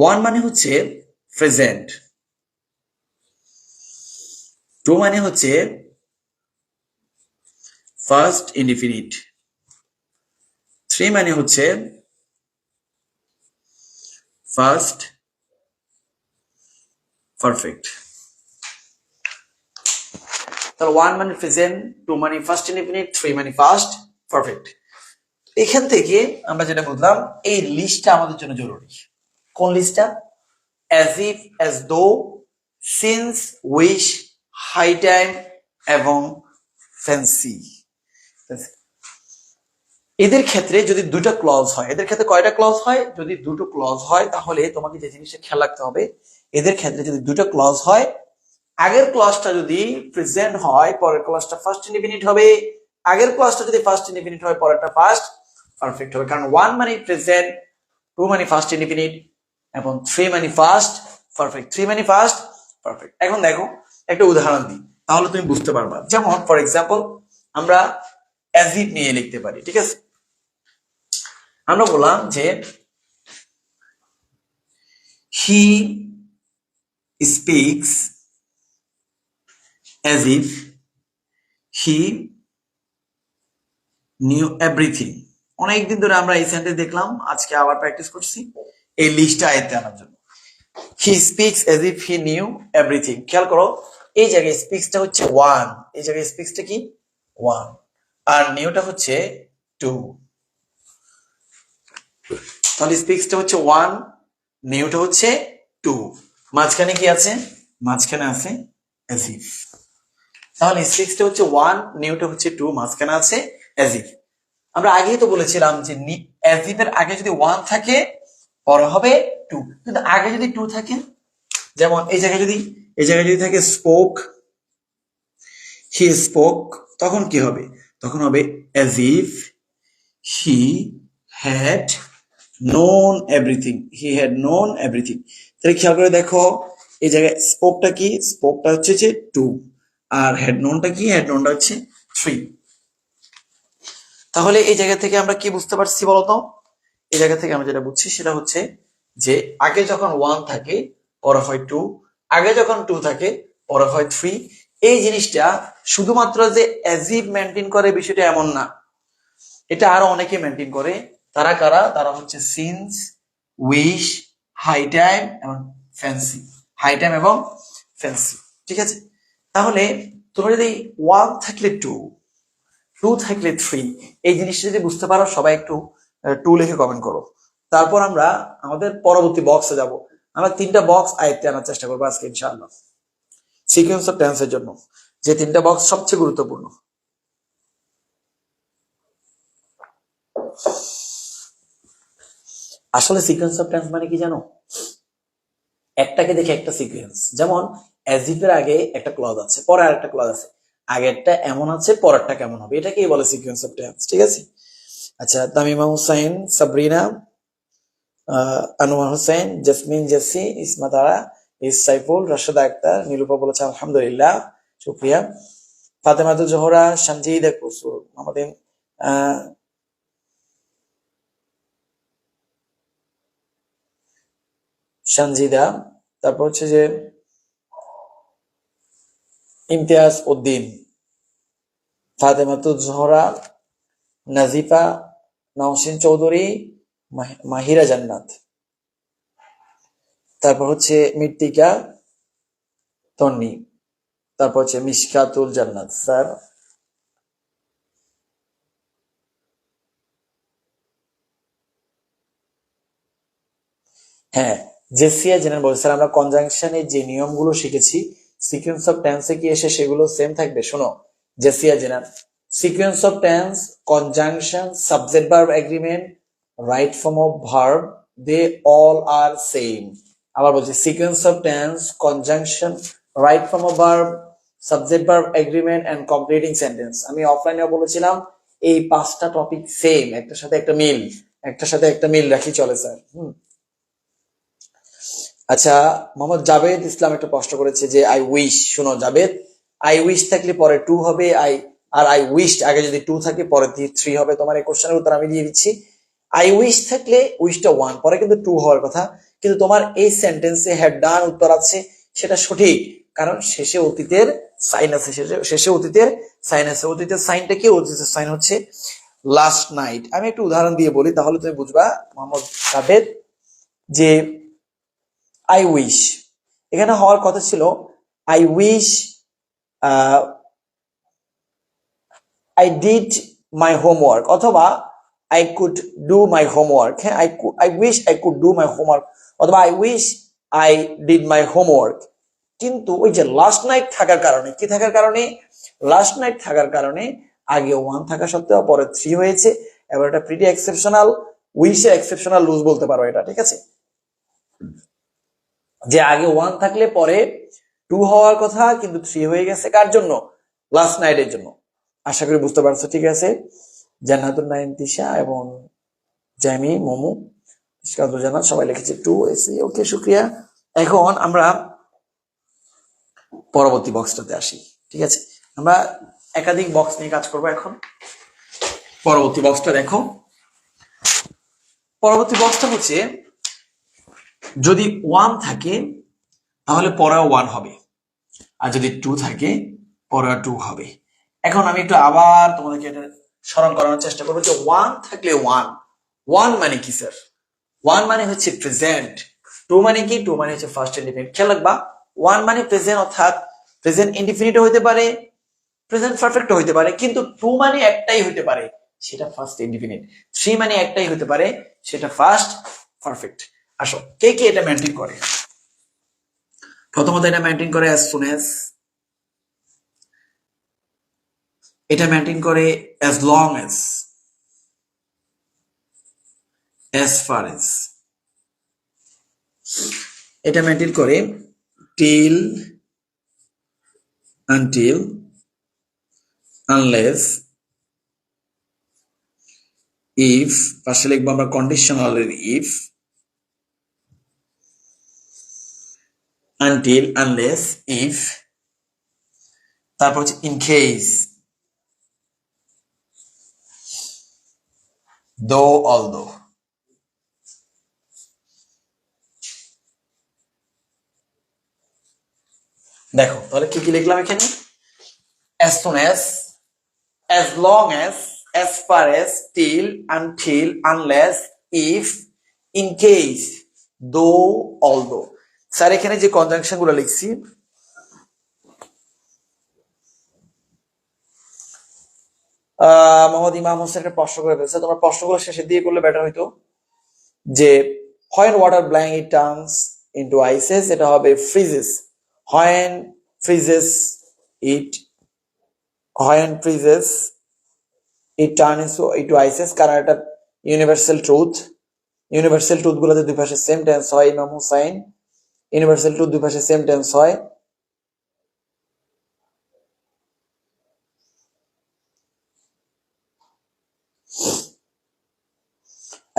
ওয়ান মানে হচ্ছে প্রেজেন্ট, টু মানে হচ্ছে ফার্স্ট ইনডিফিনিট, থ্রি মানে হচ্ছে ফার্স্ট পারফেক্ট। তাহলে ওয়ান মানে প্রেজেন্ট, টু মানে ফার্স্ট ইনডিফিনিট, থ্রি মানে ফার্স্ট পারফেক্ট। এখান থেকে আমরা যেটা বুঝলাম এই লিস্টটা আমাদের জন্য জরুরি। কোন লিস্টটা? As if, as though, since, wish, high time এবং ফ্যান্সি। এদের ক্ষেত্রে যদি দুটো ক্লজ হয়, এদের ক্ষেত্রে কয়টা ক্লজ হয়? যদি দুটো ক্লজ হয় তাহলে তোমাকে যে জিনিসটা খেয়াল রাখতে হবে, এদের ক্ষেত্রে যদি দুটো ক্লজ হয়, আগের ক্লজটা যদি প্রেজেন্ট হয় পরের ক্লজটা ফার্স্ট ইনডিফিনিট হবে, আগের ক্লজটা যদি ফার্স্ট ইনডিফিনিট হয় পরেরটা ফার্স্ট পারফেক্ট হবে। কারণ ওয়ান মানে প্রেজেন্ট, টু মানে ফার্স্ট ইনডিফিনিট এবং থ্রি মানে ফার্স্ট পারফেক্ট, থ্রি মানে ফার্স্ট পারফেক্ট। এখন দেখো একটা উদাহরণ দিই তাহলে তুমি বুঝতে পারবা। যেমন ফর এক্সাম্পল আমরা অ্যাজ ইফ নিয়ে লিখতে পারি, ঠিক আছে? আমরা বললাম যে he speaks as if he knew everything। অনেকদিন ধরে আমরা এই সেন্টেন্স দেখলাম, আজকে আবার প্র্যাকটিস করছি এই লিস্টটা আয়ত্তে আনার জন্য। He speaks as if he knew everything। খেয়াল করো এই জায়গায় স্পিক্সটা হচ্ছে ওয়ান, এই জায়গায় স্পিক্সটা কি ওয়ান, আর নিউটা হচ্ছে টু। তাহলে স্পিক্সটা হচ্ছে ওয়ান, নিউটা হচ্ছে টু, মাঝখানে কি আছে? মাঝখানে আছে as if। তাহলে স্পিক্সটা হচ্ছে ওয়ান, নিউটা হচ্ছে টু, মাঝখানে আছে as if। আমরা আগেই তো বলেছিলাম যে as if এর আগে যদি ওয়ান থাকে পরে হবে টু, কিন্তু আগে যদি টু থাকে, যেমন এই জায়গায় যদি থাকে স্পোক, হি স্পোক, তখন কি হবে? তখন হবে as if he had known everything, he had known everything। তাহলে খেয়াল করে দেখো এই জায়গায় স্পোকটা কি? স্পোকটা হচ্ছে যে টু, আর হেড নোনটা কি? হেড নোনটা হচ্ছে থ্রি। তাহলে এই জায়গা থেকে আমরা কি বুঝতে পারছি বলতো? এই জায়গা থেকে আমরা যেটা বুঝছি সেটা হচ্ছে যে আগে যখন ওয়ান থাকে পরে হয় টু, আগে যখন টু থাকে পরে হয় থ্রি। এই জিনিসটা শুধুমাত্র যে অ্যাজ ইফ মেনটেন করে বিষয়টা এমন না, এটা আরো অনেকে মেনটেন করে। তারা কারা? তারা হচ্ছে সিন্স, উইশ, হাই টাইম এবং ফ্যান্সি, হাই টাইম এবং ফ্যান্সি, ঠিক আছে? তাহলে তোমরা যদি ওয়ান থাকলে টু, টু থাকলে থ্রি, এই জিনিসটা যদি বুঝতে পারো সবাই একটু টু লিখে কমেন্ট করো। তারপর আমরা আমাদের পরবর্তী বক্সে যাব। আমরা তিনটা বক্স আয়ত্তে আনার চেষ্টা করবো আজকে ইনশাআল্লাহ সিকোয়েন্স অফ টেন্সের জন্য, যে তিনটা বক্স সবচেয়ে গুরুত্বপূর্ণ। আসলে সিকোয়েন্স অফ টেন্স মানে কি জানো? একটাকে দেখে একটা সিকোয়েন্স। যেমন অ্যাজ ইফ এর আগে একটা ক্লজ আছে, পরে আর একটা ক্লজ আছে, আগেরটা এমন আছে পরেরটা কেমন হবে, এটাকেই বলে সিকোয়েন্স অফ টেন্স, ঠিক আছে? আচ্ছা, তামিমা হুসাইন, সাবরিনা, আনোয়ার হোসেন, জেসমিন, জেসি, ইসমাতারা, সাইফুল, রাশেদা আক্তার, নীলুপা বলেছে আলহামদুলিল্লাহ, শুক্রিয়া। ফাতেমাতুল জোহরা, সঞ্জিদা কুসুর, আমাদের সঞ্জিদা, তারপর হচ্ছে যে ইমতিয়াজ উদ্দিন, ফাতেমাতুল জোহরা, নাজিফা, নওশিন চৌধুরী, মাহিরা জান্নাত, তারপর হচ্ছে মৃত্তিকা, তন্নি, তারপর হচ্ছে মিশকাতুল জান্নাত। স্যার হ্যাঁ, জেসিয়া জেনারেল বলছে স্যার আমরা কনজাংশনের যে নিয়মগুলো শিখেছি সিকোয়েন্স অফ টেন্সে কি এসে সেগুলো সেম থাকবে? শোনো Jesia general, sequence of tense, conjunction, subject verb agreement, right form of verb, they all are same. আবার বলছি sequence of tense, conjunction, right form of verb, subject verb agreement and completing sentence. আমি অফলাইনে বলেছিলাম এই পাঁচটা topic same, একটার সাথে একটা মিল, একটার সাথে একটা মিল রাখি চলে স্যার। আচ্ছা, মোহাম্মদ জাভেদ ইসলাম একটা প্রশ্ন করেছে যে আই উইশ। শোনো জাভেদ, আই উইশ থাকলে পরে টু হবে, আই উইশ আগে যদি টু থাকে পরে থ্রি হবে। তোমার এই কোশ্চেনের উত্তর আমি দিয়ে দিচ্ছি। আই উইশ থাকলে উইশটা ওয়ান, পরে কিন্তু টু হওয়ার কথা, কিন্তু তোমার এই সেন্টেন্সে হ্যাড ডান উত্তর আছে, সেটা সঠিক, কারণ শেষে অতীতের সাইন আছে, শেষে অতীতের সাইন আছে। অতীতের সাইনটা কি? অতীতের সাইন হচ্ছে লাস্ট নাইট। আমি একটু উদাহরণ দিয়ে বলি, তাহলে তুমি বুঝবা মোহাম্মদ কাদের, যে আই উইশ, এখানে হওয়ার কথা ছিল I wish I did my homework, অথবা I could do my homework. হ্যাঁ, I wish I could do my homework, অথবা I wish I did my homework. কিন্তু ওই যে লাস্ট নাইট থাকার কারণে, কি থাকার কারণে? লাস্ট নাইট থাকার কারণে আগে 1 থাকা সত্ত্বেও পরে 3 হয়েছে। এবার এটা প্রিটি এক্সেপশনাল, উইশে এক্সেপশনাল লুজ বলতে পারো এটা, ঠিক আছে? যে আগে 1 থাকলে পরে 2 হওয়ার কথা, কিন্তু 3 হয়ে গেছে। কার জন্য? লাস্ট নাইটের জন্য। আশা করি বুঝতে পারছো, ঠিক আছে? জান্নাতুল নাইম তিশা এবং জামি মোমো জান্নাত সবাই লিখেছে 2 এসি, ওকে, শুক্রিয়া। এখন আমরা পরবর্তী বক্সটাতে আসি, ঠিক আছে? আমরা একাধিক বক্স নিয়ে কাজ করব এখন। পরবর্তী বক্সটা দেখো। পরবর্তী বক্সটা হচ্ছে যদি 1 থাকে তাহলে পরেও 1 হবে, আর যদি 2 থাকে পরেও 2 হবে। এখন আমি একটু আবার তোমাদেরকে এটা স্মরণ করানোর চেষ্টা করবো যে 1 থাকলে 1 মানে কি স্যার? 1 মানে হচ্ছে প্রেজেন্ট। 2 মানে কি? 2 মানে হচ্ছে ফার্স্ট ইনডিফিনিট। খেয়াল রাখবা, 1 মানে প্রেজেন্ট, অর্থাৎ প্রেজেন্ট ইনডিফিনিটও হতে পারে, প্রেজেন্ট পারফেক্টও হতে পারে, কিন্তু 2 মানে একটাই হতে পারে, সেটা ফার্স্ট ইনডিফিনিট। 3 মানে একটাই হতে পারে, সেটা ফার্স্ট পারফেক্ট। আসো, কে কে এটা মেনটেন করে? প্রথমত এটা মেনটেন করে as soon as, এটা মেনটেন করে as long as far as, এটা মেনটেন করে till, until, unless, if, পাশে লিখবো আমরা conditional if, until, unless, if, তারপর হচ্ছে in case, though, although। দেখো তাহলে কি কি লিখলাম এখানে? as soon as long as far as, till, until, unless, if, in case, though, although। Sir এখানে যে কনজাংশন গুলো লিখছি, মোহাম্মদ ইমাম হোসেন একটা প্রশ্ন করে ফেলছে, তোমার প্রশ্নগুলো শেষে দিয়ে করলে বেটার হইতো। যে when water blank it turns into ices, এটা হবে freezes। when freezes it turns into ices, কারণ এটা ইউনিভার্সাল ট্রুথ। ইউনিভার্সাল ট্রুথ গুলোতে দুই পাশে সেম টেন্স হয়, ইমাম হুসাইন। ইউনিভার্সাল ট্রুথ দুই পাশে সেম টেন্স হয়।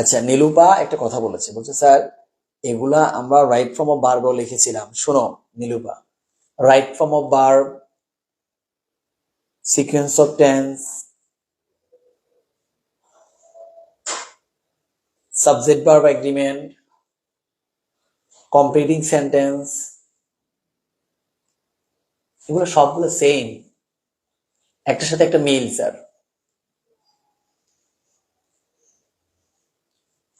আচ্ছা, নীলুপা একটা কথা বলেছে, বলছে স্যার এগুলা আমরা রাইট ফর্ম অফ ভার্বও লিখেছিলাম। শোনো Nilupa, right form of verb, sequence of tense, subject verb agreement, completing sentence, এগুলো সবগুলো সেম, একটার সাথে একটা মিল স্যার।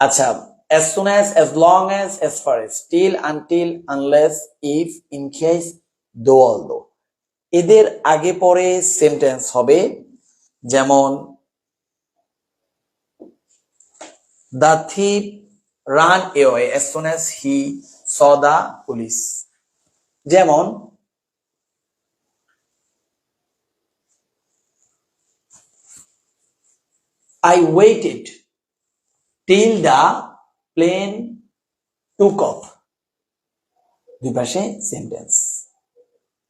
আচ্ছা, as soon as long as far as, till, until, unless, if, in case, though, although, এদের আগে পরে সেন্টেন্স হবে। যেমন the thief ran away as soon as he saw the police। যেমন I waited till the plane took off, দুই পাশে sentence.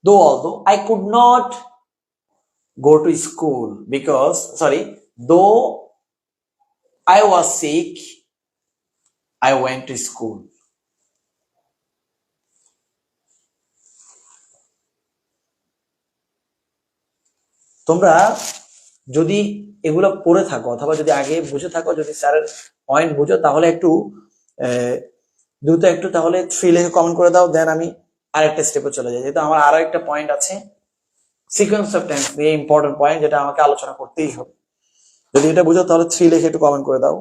though, although, I could not go to school because, though I was sick, I went to school। তোমরা যদি এগুলো পড়ে থাকো, অথবা যদি আগে বুঝে থাকো, যদি স্যারের পয়েন্ট বুঝো, তাহলে একটু দ্রুত একটু তাহলে 3 লিখে কমেন্ট করে দাও, দেন আমি আরেকটা স্টেপে চলে যাই, যেহেতু আমার আরো একটা পয়েন্ট আছে সিকোয়েন্স অফ টেন্স নিয়ে, ইম্পর্টেন্ট পয়েন্ট যেটা আমাকে আলোচনা করতেই হবে। যদি এটা বুঝো তাহলে 3 লিখে একটু কমেন্ট করে দাও।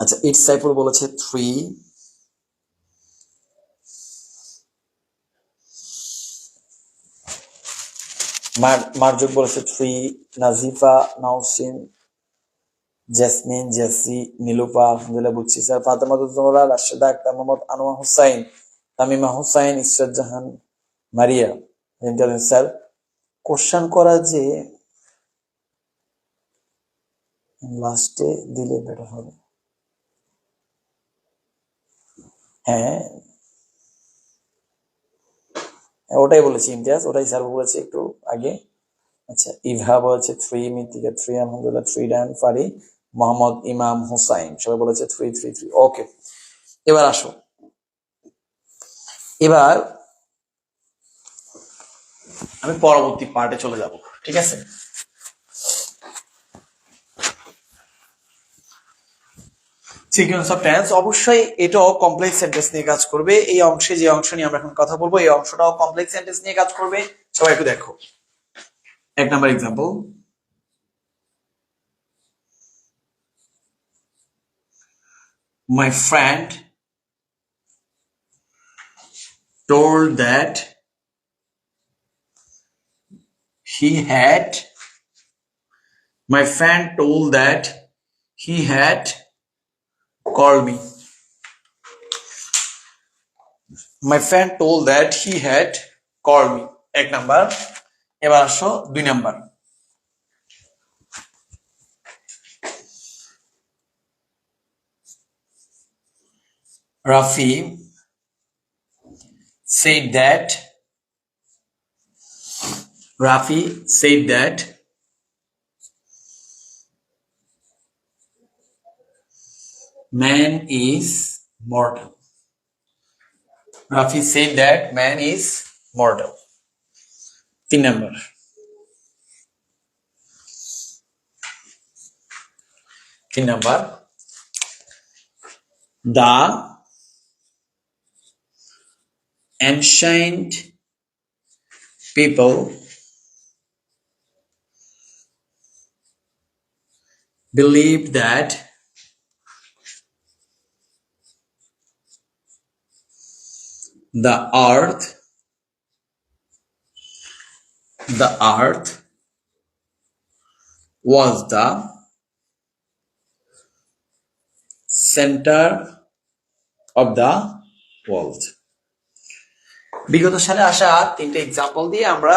আচ্ছা, ইটস সাইফুল বলেছে 3, মার্জুক বলেছে 3, নাজিফা, নাওসিন, জেসমিন, জেসি, নীলুফা আলহামদুলিল্লাহ বুঝছি স্যার, ফাতেমা জোহরা, রাশেদা আক্তার, মোহাম্মদ আনোয়ার হোসাইন, তামিমা হোসাইন, ইসরাত জাহান, মারিয়া স্যার কোশ্চেন করা যে লাস্টে দিলে বেটার হবে। হ্যাঁ ওটাই বলেছি ইমতিয়াজ, ওটাই স্যার বলেছি একটু আগে। আচ্ছা, ইভা বলেছে 3, মিতিকা 3, আলহামদুলিল্লাহ 3 ডান, ফারি, মোহাম্মদ ইমাম হোসাইন সবাই বলেছে 3 3 3। ওকে, এবার আসো, এবার আমি পরবর্তী পার্টে চলে যাব, ঠিক আছে? সিকোয়েন্স অফ টেন্স অবশ্যই এটাও কমপ্লেক্স সেন্টেন্স নিয়ে কাজ করবে। এই অংশে যে অংশ নিয়ে আমরা এখন কথা বলবো এই অংশটাও কমপ্লেক্স সেন্টেন্স নিয়ে কাজ করবে। সবাই একটু দেখো, 1 number example, my friend told that he had my friend told that he had called me. My friend told that he had called me, 1 number. এবার আসো 2 number, Rafi said that man is mortal. Rafi said that man is mortal. 3 number, the ancient people believed that the earth was the center of the world. বিগত সালে আসা 3টা example দিয়ে আমরা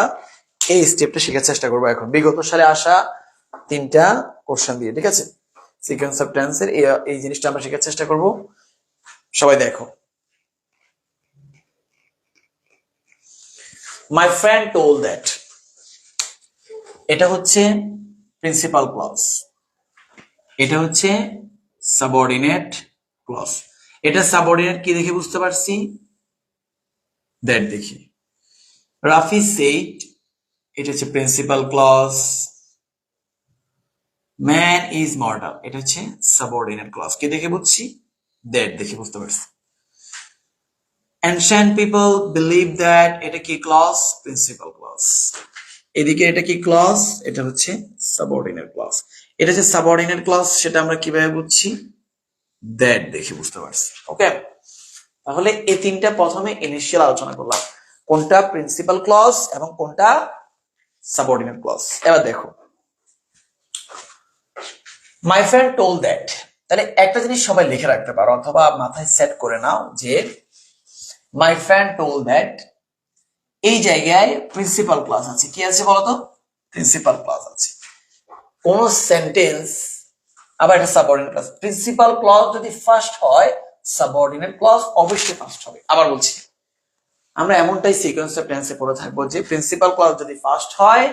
এই স্টেপটা শেখার চেষ্টা করবো এখন। বিগত সালে আসা 3টা কোশ্চেন দিয়ে, ঠিক আছে? সিকোয়েন্স অফ টেন্সের এই জিনিসটা আমরা শেখার চেষ্টা করব। সবাই দেখো, my friend told that, এটা হচ্ছে প্রিন্সিপাল ক্লজ, এটা হচ্ছে সাবঅর্ডিনেট ক্লজ। এটা সাবঅর্ডিনেট কি দেখে বুঝতে পারছি? দ্যাট দেখি। রাফি সেইড, এটা হচ্ছে principal clause. Man is mortal, এটা হচ্ছে সাবঅর্ডিনেট ক্লজ। কি দেখে বুঝছি? দ্যাট দেখে বুঝতে পারছি। ancient people believe that, এটা কি ক্লজ? Principal clause. এদিকে এটা কি ক্লজ? এটা হচ্ছে সাবঅর্ডিনেট ক্লজ। এটা হচ্ছে সাবঅর্ডিনেট ক্লজ, সেটা আমরা কিভাবে বুঝছি? দ্যাট দেখে বুঝতে পারছি। ওকে, তাহলে এই 3টা প্রথমে ইনিশিয়াল আলোচনা করলাম, কোনটা প্রিন্সিপাল ক্লজ এবং কোনটা সাবঅর্ডিনেট ক্লজ। এবার দেখো, মাই ফ্রেন্ড টোল্ড দ্যাট, তাহলে একটা জিনিস সবাই লিখে রাখতে পারো অথবা মাথায় সেট করে নাও যে মাই ফ্রেন্ড টোল্ড দ্যাট, এই জায়গায় প্রিন্সিপাল ক্লজ আছে। কি আছে বলতো? প্রিন্সিপাল ক্লজ আছে। কোন সেন্টেন্স, আবার এটা সাবঅর্ডিনেট ক্লজ, প্রিন্সিপাল ক্লজ যদি ফার্স্ট হয় সাবঅর্ডিনেট ক্লজ অবশ্যই ফার্স্ট হবে। আবার বলছি, আমরা এমনটাই সিকোয়েন্স অফ টেন্সে পড়ে থাকবো যে প্রিন্সিপাল ক্লজ যদি ফার্স্ট হয়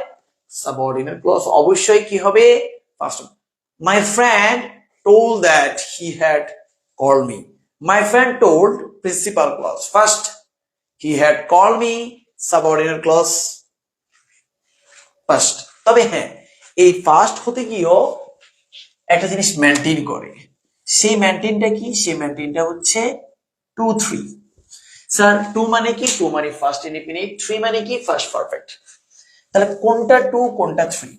সাবঅর্ডিনেট ক্লজ অবশ্যই কি হবে? ফার্স্ট হবে। My friend told that he had called me. My friend told, principal clause. First, he had called me, subordinate clause first. তবে হ্যাঁ, এই ফার্স্ট হতে গিয়েও একটা জিনিস মেনটেন করে। সেই মেনটেনটা কি? সেই মেনটেনটা হচ্ছে 2 3। স্যার 2 মানে কি? 2 মানে ফার্স্ট ইনডিফিনিট, 3 মানে কি? First perfect. তাহলে কোনটা 2 কোনটা 3?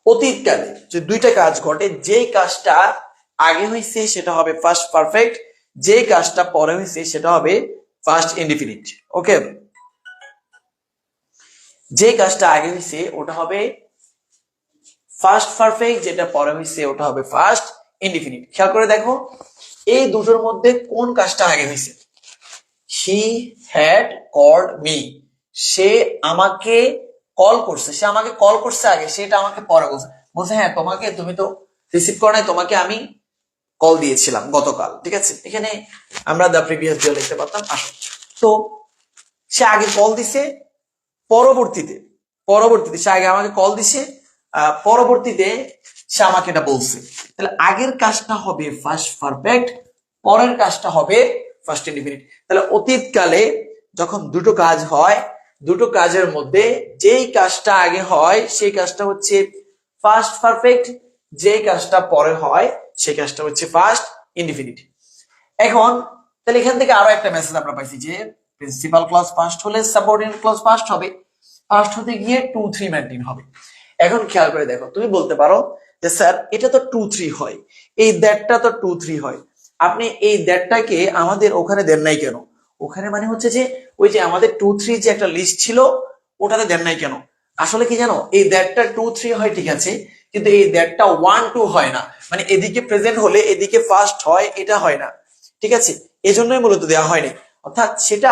অতীতকালে যে দুইটা কাজ ঘটে, যেই কাজটা আগে হয়েছে সেটা হবে ফার্স্ট পারফেক্ট, যে কাজটা পরে হয়েছে সেটা হবে ফার্স্ট ইনডিফিনিট। ওকে, যে কাজটা আগে হয়েছে ওটা হবে ফার্স্ট পারফেক্ট, যেটা পরে হয়েছে ওটা হবে ফার্স্ট ইনডিফিনিট। খেয়াল করে দেখো এই দুটোর মধ্যে কোন কাজটা আগে হয়েছে? হি হ্যাড কল্ড মি, সে আমাকে কল করছে, সে আমাকে কল করছে আগে, সেটা আমাকে পরে বলছে। বলছে হ্যাঁ তোমাকে, তুমি তো রিসিভ করো নাই, তোমাকে আমি কল দিয়েছিলাম গতকাল। ঠিক আছে, এখানে আমরা দ্য প্রিভিয়াস ডে লিখতে পারতাম। আসো, তো সে আগে কল দিছে, পরবর্তীতে পরবর্তীতে সে আগে আমাকে কল দিছে, পরবর্তীতে সে আমাকে এটা বলছে। তাহলে আগের কাজটা হবে ফার্স্ট পারফেক্ট, পরের কাজটা হবে ফার্স্ট ইনডিফিনিট। তাহলে অতীতকালে যখন দুটো কাজ হয়, দুটো কাজের মধ্যে যেই কাজটা আগে হয় সেই কাজটা হচ্ছে ফার্স্ট পারফেক্ট, যেই কাজটা পরে হয় সেই কাজটা হচ্ছে ফার্স্ট ইনডিফিনিট। এখন তাহলে এখান থেকে আরো একটা মেসেজ আমরা পাইছি যে প্রিন্সিপাল ক্লজ ফার্স্ট হলে সাবঅর্ডিনেট ক্লজ ফার্স্ট হবে, ফার্স্ট হতে গিয়ে 2 3 মেনটেন হবে। এখন খেয়াল করে দেখো, তুমি বলতে পারো যে স্যার এটা তো 2 3 হয়, এই দ্যাটটা তো 2 3 হয়, আপনি এই দ্যাটটাকে আমাদের ওখানে দেন নাই কেন? ওখানে মানে হচ্ছে যে ওই যে আমাদের 2 3 যে একটা লিস্ট ছিল ওটাতে দেন নাই কেন? আসলে কি জানো, এই দ্যাটটা 2 3 হয় ঠিক আছে, কিন্তু এই দ্যাটটা 1 2 হয় না। মানে এদিকে প্রেজেন্ট হলে এদিকে ফার্স্ট হয়, এটা হয় না। ঠিক আছে, এজন্যই মূলত দেওয়া হয়নি। অর্থাৎ সেটা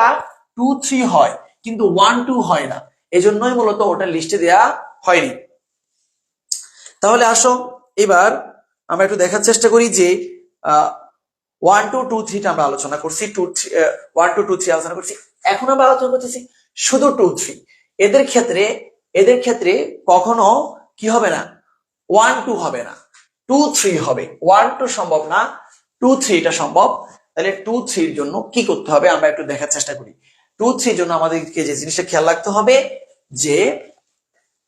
2 3 হয় কিন্তু 1 2 হয় না, এজন্যই মূলত ওটা লিস্টে দেওয়া হয়নি। তাহলে আসো এবার আমরা একটু দেখার চেষ্টা করি যে 1 2 2 3 টা আমরা আলোচনা করছি, 1 2 2 3 আলোচনা করছি। এখন আমরা আলোচনা করতেছি শুধু 2 3। এদের ক্ষেত্রে কখনো কি হবে না? 1 2 হবে না, 2 3 হবে। 1 2 সম্ভব না, 2 3 এটা সম্ভব। তাহলে 2 3 এর জন্য কি করতে হবে আমরা একটু দেখার চেষ্টা করি। 2 3 এর জন্য আমাদেরকে যে জিনিসটা খেয়াল রাখতে হবে যে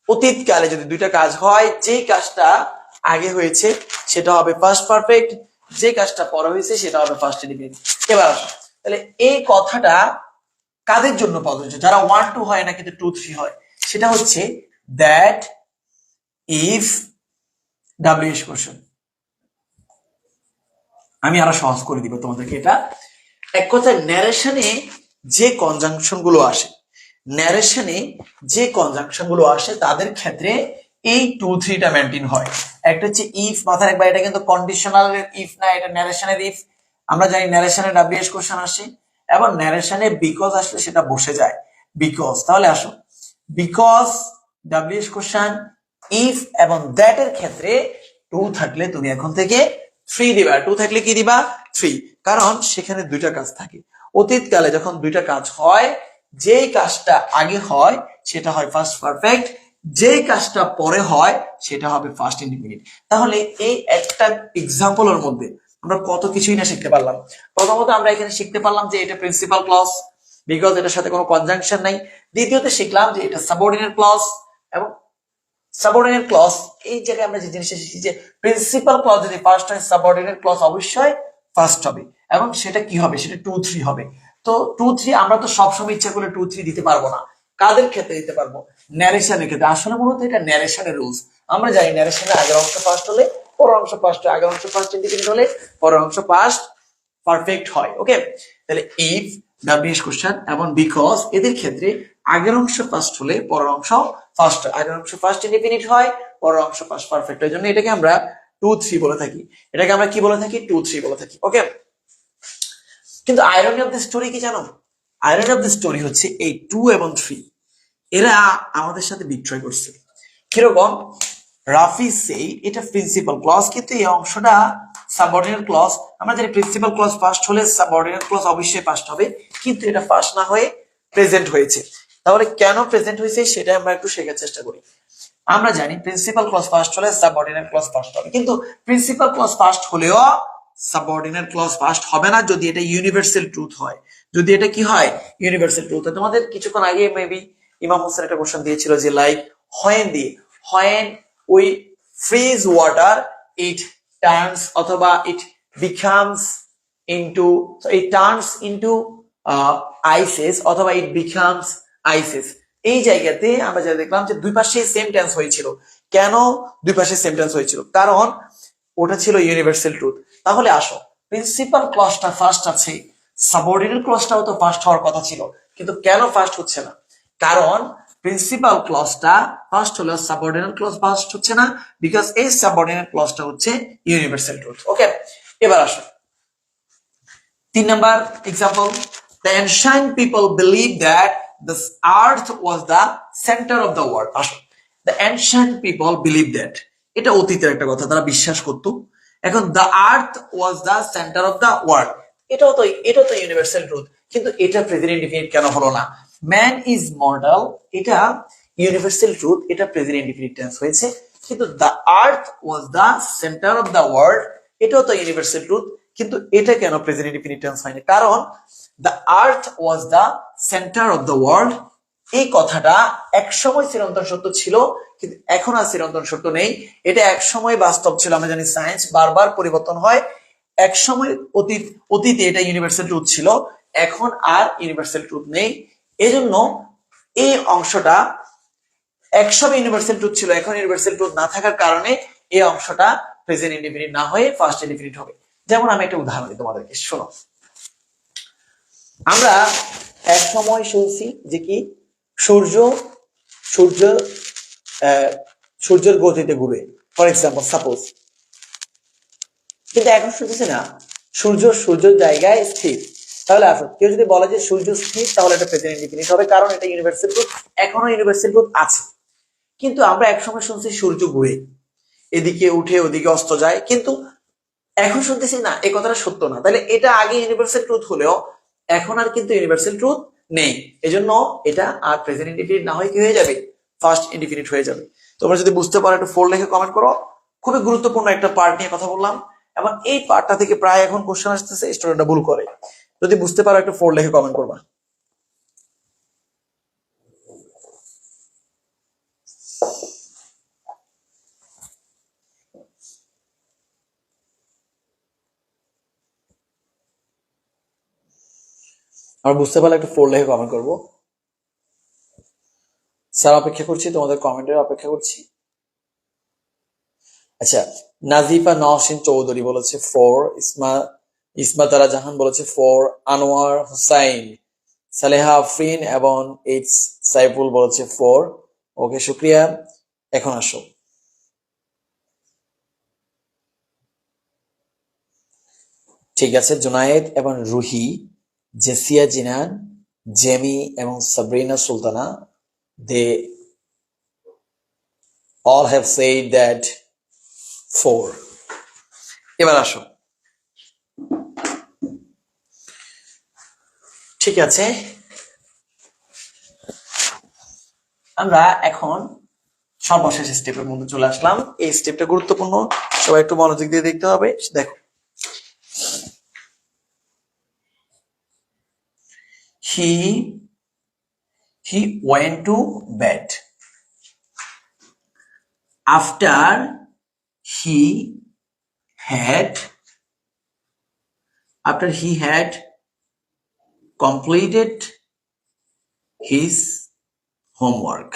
অতীতকালে যদি দুইটা কাজ হয়, যেই কাজটা আগে হয়েছে সেটা হবে ফার্স্ট পারফেক্ট, যে কাজটা পরে হয়েছে সেটা হবে ফার্স্ট ইনডিফিনিট। এবার আসো, তাহলে এই কথাটা কাদের জন্য প্রযোজ্য? যারা 1 2 হয় না কিন্তু 2 3 হয়। সেটা হচ্ছে দ্যাট ইফ ডাব্লিউএস কোশ্চেন। আমি আরো সহজ করে দিব তোমাদেরকে এটা। এক কথায় ন্যারেশনে যে কনজাংশন গুলো আসে, ন্যারেশনে যে কনজাংশন গুলো আসে তাদের ক্ষেত্রে এই 2 3 টা মেনটেন হয়। একটা হচ্ছে ইফ, মাথায় রাখবা এটা কিন্তু কন্ডিশনাল ইফ না, এটা ন্যারেশনের ইফ। আমরা জানি ন্যারেশনে ডাব্লিউএস কোশ্চেন আসে এবং ন্যারেশনে বিকজ আসলে সেটা বসে যায় বিকজ। তাহলে আসো, বিকজ ডাব্লিউএস কোশ্চেন, ইফ এবং দ্যাট এর ক্ষেত্রে 2 থাকলে তুমি এখন থেকে 3 দিবা। 2 থাকলে কি দিবা? 3, কারণ সেখানে দুইটা কাজ থাকে। অতীতকালে যখন দুইটা কাজ হয়, যেই কাজটা আগে হয় সেটা হয় ফার্স্ট পারফেক্ট, যেই কাজটা পরে হয় সেটা হবে ফার্স্ট ইনডিফিনিট। তাহলে এই একটা এক্সাম্পলের মধ্যে আমরা কত কিছুই না শিখতে পারলাম। প্রথমত আমরা এখানে শিখতে পারলাম যে এটা প্রিন্সিপাল ক্লজ, বিকজ এটার সাথে কোনো কনজাংশন নাই। দ্বিতীয়ত শিখলাম যে এটা সাবঅর্ডিনেট ক্লজ, এবং সাবঅর্ডিনেট ক্লজ এই জায়গায় আমরা যে জিনিসটা শিখছি যে প্রিন্সিপাল ক্লজ যদি ফার্স্ট হয়, সাবঅর্ডিনেট ক্লজ অবশ্যই ফার্স্ট হবে, এবং সেটা কি হবে? সেটা 2 3 হবে। তো 2 3 আমরা তো সবসময় ইচ্ছা করলে 2 3 দিতে পারবো না। কাদের ক্ষেত্রে দিতে পারবো? ন্যারেশনের ক্ষেত্রে। আসলে মূলত এটা ন্যারেশনের রুলস। আমরা জানি ন্যারেশনের আগের অংশ ফার্স্ট হলে পরের অংশ ফার্স্ট হয়, আগের অংশ ফার্স্ট ইনডিফিনিট হলে পরের অংশ ফার্স্ট পারফেক্ট হয়। ওকে, তাহলে ইফ, ডাব্লিউএস কোশ্চেন এবং বিকজ এদের ক্ষেত্রে আগের অংশ ফার্স্ট হলে পরের অংশ ফার্স্ট, আগের অংশ ফার্স্ট ইনডিফিনিট হয়, পরের অংশ ফার্স্ট পারফেক্ট হয়। জন্য এটাকে আমরা 2 3 বলে থাকি। এটাকে আমরা কি বলে থাকি? 2 3 বলে থাকি। ওকে, কিন্তু আয়রনি অফ দ্য স্টোরি কি জানো? আয়রনি অফ দ্য স্টোরি হচ্ছে এই 2 এবং 3 এরা আমাদের সাথে বিক্রয় করছে। কিরকম? রাফি সেই এটা প্রিন্সিপাল ক্লজ, কিন্তু এই অংশটা সাবঅর্ডিনেট ক্লজ। আমরা জানি প্রিন্সিপাল ক্লজ ফার্স্ট হলে সাবঅর্ডিনেট ক্লজ অবশ্যই ফার্স্ট হবে, কিন্তু এটা ফার্স্ট না হয়ে প্রেজেন্ট হয়েছে। তাহলে কেন প্রেজেন্ট হয়েছে সেটা আমরা একটু শেখার চেষ্টা করি। আমরা জানি প্রিন্সিপাল ক্লজ ফার্স্ট হলে সাবঅর্ডিনেট ক্লজ ফার্স্ট হবে, কিন্তু প্রিন্সিপাল ক্লজ ফার্স্ট হলেও সাবঅর্ডিনেট ক্লজ ফার্স্ট হবে না যদি এটা ইউনিভার্সাল ট্রুথ হয়। যদি এটা কি হয় ইউনিভার্সাল ট্রুথ। তোমাদের কিছুক্ষণ আগে মেবি ইমাম হোসেন একটা কোশ্চেন দিয়েছিল যে like when we freeze water it turns অথবা it becomes into it turns into ices অথবা ইট বিকামস আইসেস। এই জায়গাতে আমরা যা দেখলাম যে দুই পাশে সেম টেন্স হয়েছিল। কেন দুই পাশে সেম টেন্স হয়েছিল? কারণ ওটা ছিল ইউনিভার্সাল ট্রুথ। তাহলে আসো প্রিন্সিপাল ক্লজটা ফার্স্ট আছে, সাবঅর্ডিনেট ক্লজটাও তো ফার্স্ট হওয়ার কথা ছিল, কিন্তু কেন ফার্স্ট হচ্ছে না? কারণ প্রিন্সিপাল ক্লজটা ফার্স্ট হলো, সাবঅর্ডিনেট ক্লজ ফার্স্ট হচ্ছে না, বিকজ এই সাবঅর্ডিনেট ক্লজটা হচ্ছে ইউনিভার্সাল ট্রুথ। ওকে, এবার আসো 3 number example. The ancient people believed that the earth was the center of the world. আসো, the ancient people believed that, এটা অতীতের একটা কথা, তারা বিশ্বাস করত। এখন the earth was the center of the world, এটা তো ইউনিভার্সাল ট্রুথ, কিন্তু এটা প্রেজেন্ট ইনডিফিনিট কেন হলো না? ম্যান ইজ মর্টাল, এটা ইউনিভার্সাল ট্রুথ, এটা প্রেজেন্ট ইনডিফিনিট টেন্স হয়েছে, কিন্তু the earth was the center of the world, এটাও তো ইউনিভার্সাল ট্রুথ, কিন্তু এটা কেন প্রেজেন্ট ইনডিফিনিট টেন্স হয়নি? কারণ the earth was the center of the world, এই কথাটা একসময় চিরন্তন সত্য ছিল, কিন্তু এখন আর চিরন্তন সত্য নেই। এটা একসময় বাস্তব ছিল, আমরা জানি সায়েন্স বারবার পরিবর্তন হয়। একসময় অতীতে এটা ইউনিভার্সাল ট্রুথ ছিল, এখন আর ইউনিভার্সাল ট্রুথ নেই। এজন্য এই অংশটা একসময় ইউনিভার্সাল ট্রুথ ছিল, এখন ইউনিভার্সাল ট্রুথ না থাকার কারণে এই অংশটা প্রেজেন্ট ইনডিফিনিট না হয়ে ফার্স্ট ইনডিফিনিট হবে। যেমন আমি একটা উদাহরণ দিই তোমাদেরকে, শোনো। আমরা এক সময় শুনছি যে কি সূর্যের গতিতে ঘুরে, ফর এক্সাম্পল সাপোজ, কিন্তু এখন শুনতেছি না সূর্যের জায়গায় স্থির। তাহলে আসো, কেউ যদি বলে যে সূর্য স্থির, তাহলে এটা প্রেজেন্ট ইনডিফিনিট হবে, কারণ এটা ইউনিভার্সাল ট্রুথ, এখনো ইউনিভার্সাল ট্রুথ আছে। কিন্তু আমরা একসময় শুনছি সূর্য ঘুরে, এদিকে উঠে ওদিকে অস্ত যায়, কিন্তু এখন শুনতেছি না, এই কথাটা সত্য না। তাহলে এটা আগে ইউনিভার্সাল ট্রুথ হলেও এখন আর কিন্তু ইউনিভার্সাল ট্রুথ নেই, এজন্য এটা আর প্রেজেন্ট ইনডিফিনিট না হয়ে কি হয়ে যাবে? ফার্স্ট ইনডিফিনিট হয়ে যাবে। তোমরা যদি বুঝতে পারো একটু 4 লিখে কমেন্ট করো। খুবই গুরুত্বপূর্ণ একটা পার্ট নিয়ে কথা বললাম, এবং এই পার্টটা থেকে প্রায় এখন কোশ্চেন আসতেছে, স্টুডেন্টরা ভুল করে। যদি বুঝতে পারো একটু 4 লিখে কমেন্ট করবা। আর বুঝতে পারলে একটু 4 লিখে কমেন্ট করবো। স্যার অপেক্ষা করছি, তোমাদের কমেন্টের অপেক্ষা করছি। আচ্ছা, নাজিফা নওশিন চৌধুরী বলেছে 4, ইসমা তারা জাহান বলেছে 4, আনোয়ার হুসাইন, সালেহা আফরিন এবং এইচ সাইফুল বলেছে 4। ওকে, শুক্রিয়া। এখন আসো, ঠিক আছে, জুনায়েদ এবং রুহি, জেসিয়া জিনান, জেমি এবং Sabrina Sultana, they all have said that 4। এবার আসো, ঠিক আছে, আমরা এখন সর্বশেষ স্টেপের মধ্যে চলে আসলাম। এই স্টেপটা গুরুত্বপূর্ণ, সবাই একটু মনোযোগ দিয়ে দেখতে হবে। দেখো, he went to bed after he had completed his homework.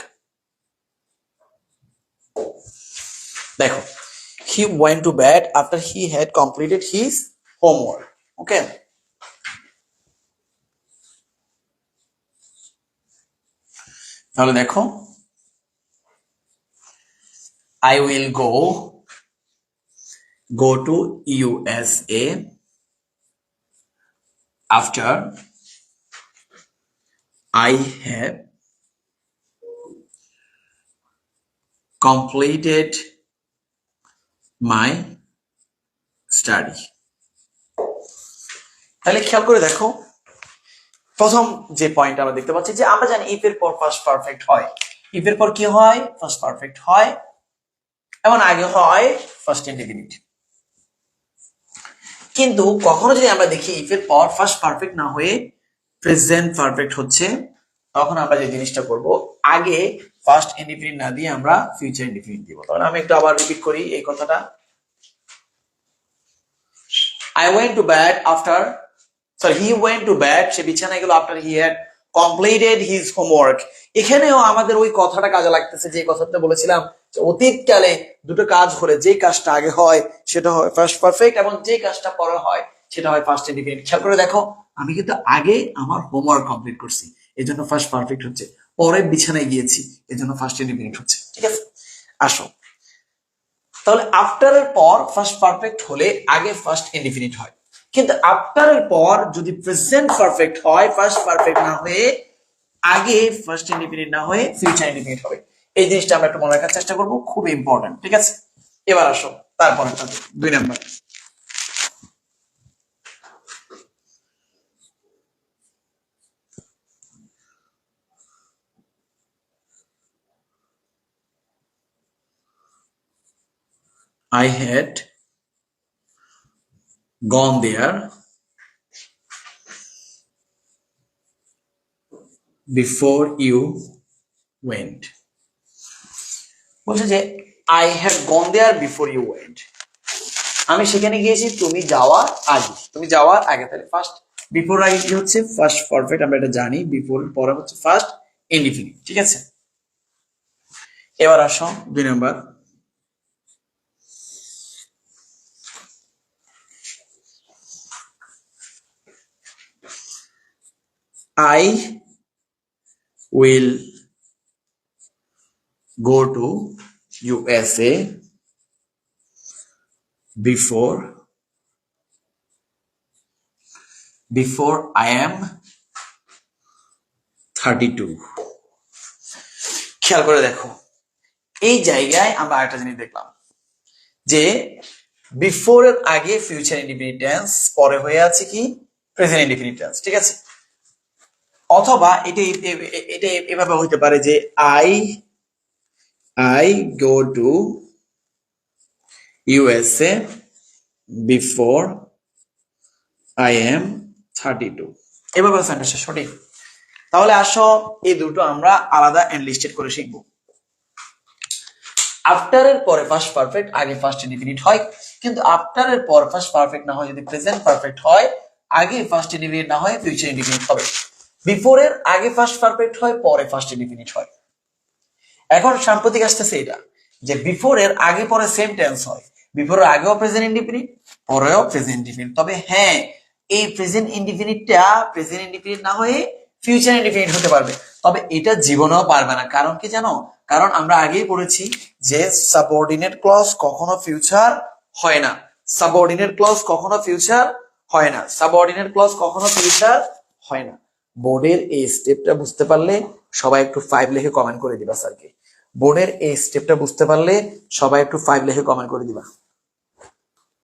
দেখো, he went to bed after he had completed his homework. Okay, তাহলে দেখো, I will go to USA after I have completed my study. তাহলে খেয়াল করে দেখো, প্রথম যে point আমরা দেখতে পাচ্ছি যে আমরা জানি ইফ এর পর ফার্স্ট পারফেক্ট হয়, ইফ এর পর কি হয়? ফার্স্ট পারফেক্ট হয়, এবং আগে হয় ফার্স্ট ইনডিফিনিট। কিন্তু কখনো যদি আমরা দেখি ইফ এর পর ফার্স্ট পারফেক্ট না হয়ে প্রেজেন্ট পারফেক্ট হচ্ছে, তখন আমরা যে জিনিসটা করব, আগে ফার্স্ট ইনডিফিনিট না দিয়ে আমরা ফিউচার ইনডিফিনিট দিব। তাহলে আমি একটু আবার রিপিট করি এই কথাটা। I went to bed after, sorry, he went to bed, সে বিছানায় গেল after he had completed his homework। এখানেও আমাদের ওই কথাটা কাজে লাগতেছে, যে কথাটা বলেছিলাম যে অতীতকালে দুটো কাজ হলে যে কাজটা আগে হয় সেটা হয় ফার্স্ট পারফেক্ট, এবং যে কাজটা পরে হয় সেটা হয় ফার্স্ট ইনডিফিনিট। খেয়াল করে দেখো, আমি কিন্তু আগে আমার হোমওয়ার্ক কমপ্লিট করছি, এজন্য ফার্স্ট পারফেক্ট হচ্ছে, পরে বিছানায় গিয়েছি এজন্য ফার্স্ট ইনডিফিনিট হচ্ছে। ঠিক আছে, আসো তাহলে আফটার এর পর ফার্স্ট পারফেক্ট হলে আগে ফার্স্ট ইনডিফিনিট হয়, কিন্তু আফটার এর পর যদি প্রেজেন্ট পারফেক্ট হয়, ফার্স্ট পারফেক্ট না হয়ে আগে ফার্স্ট ইনডিফিনিট না হয়ে ফিউচার ইনডিফিনিট হবে। এই জিনিসটা আমরা একটু মনে রাখার চেষ্টা করব, খুব ইম্পর্টেন্ট। ঠিক আছে, এবার আসো তারপরে 2 number. I had gone there before you went। বলছে যে I had gone there before you went, আমি সেখানে গিয়েছি তুমি যাওয়ার আগে, তুমি যাওয়ার আগে। তাহলে ফার্স্ট বিফোর আগে কি হচ্ছে ফার্স্ট পারফেক্ট, আমরা এটা জানি, বিফোর পরে হচ্ছে ফার্স্ট ইনডিফিনিট। ঠিক আছে, এবার আসো 2 number. I will go to USA before I am 32। খেয়াল করে দেখো, এই জায়গায় আমরা একটা জিনিস দেখলাম যে বিফোর এর আগে ফিউচার ইনডিফিনিট টেন্স, পরে হয়ে আছে কি প্রেজেন্ট ইনডিফিনিট টেন্স। ঠিক আছে, অথবা এটা এভাবে হইতে পারে যে I go to USA before I am 32, এভাবে সেন্টেন্সটা সঠিক। তাহলে আসো এই দুটো আমরা আলাদা এনলিস্টেড করে শিখব। আফটার এর পরে ফার্স্ট পারফেক্ট, আগে ফার্স্ট ইনডিফিনিট হয়, কিন্তু আফটার এর পর ফার্স্ট পারফেক্ট না হয় যদি প্রেজেন্ট পারফেক্ট হয়, আগে ফার্স্ট ইনডিফিনিট না হয় ফিউচার ইনডিফিনিট হবে। বিফোর এর আগে ফার্স্ট পারফেক্ট হয়, পরে ফার্স্ট ইনডিফিনিট হয়। এখন সাম্প্রতিক আসতেছে এটা যে বিফোর এর আগে পরে সেম টেন্স হয়, বিফোর এর আগেও প্রেজেন্ট ইনডিফিনিট, পরেও প্রেজেন্ট ইনডিফিনিট। তবে হ্যাঁ, এই প্রেজেন্ট ইনডিফিনিটটা প্রেজেন্ট ইনডিফিনিট না হয়ে ফিউচার ইনডিফিনিট হতে পারবে, তবে এটা জীবনেও পারবে না। কারণ কি জানো? কারণ আমরা আগেই পড়েছি যে সাবঅর্ডিনেট ক্লজ কখনো ফিউচার হয় না, সাবঅর্ডিনেট ক্লজ কখনো ফিউচার হয় না, সাবঅর্ডিনেট ক্লজ কখনো ফিউচার হয় না। বোর্ডের এই স্টেপটা বুঝতে পারলে সবাই একটু 5 লিখে কমেন্ট করে দিবা স্যারকে। বোর্ডের এই স্টেপটা বুঝতে পারলে সবাই একটু 5 লিখে কমেন্ট করে দিবা।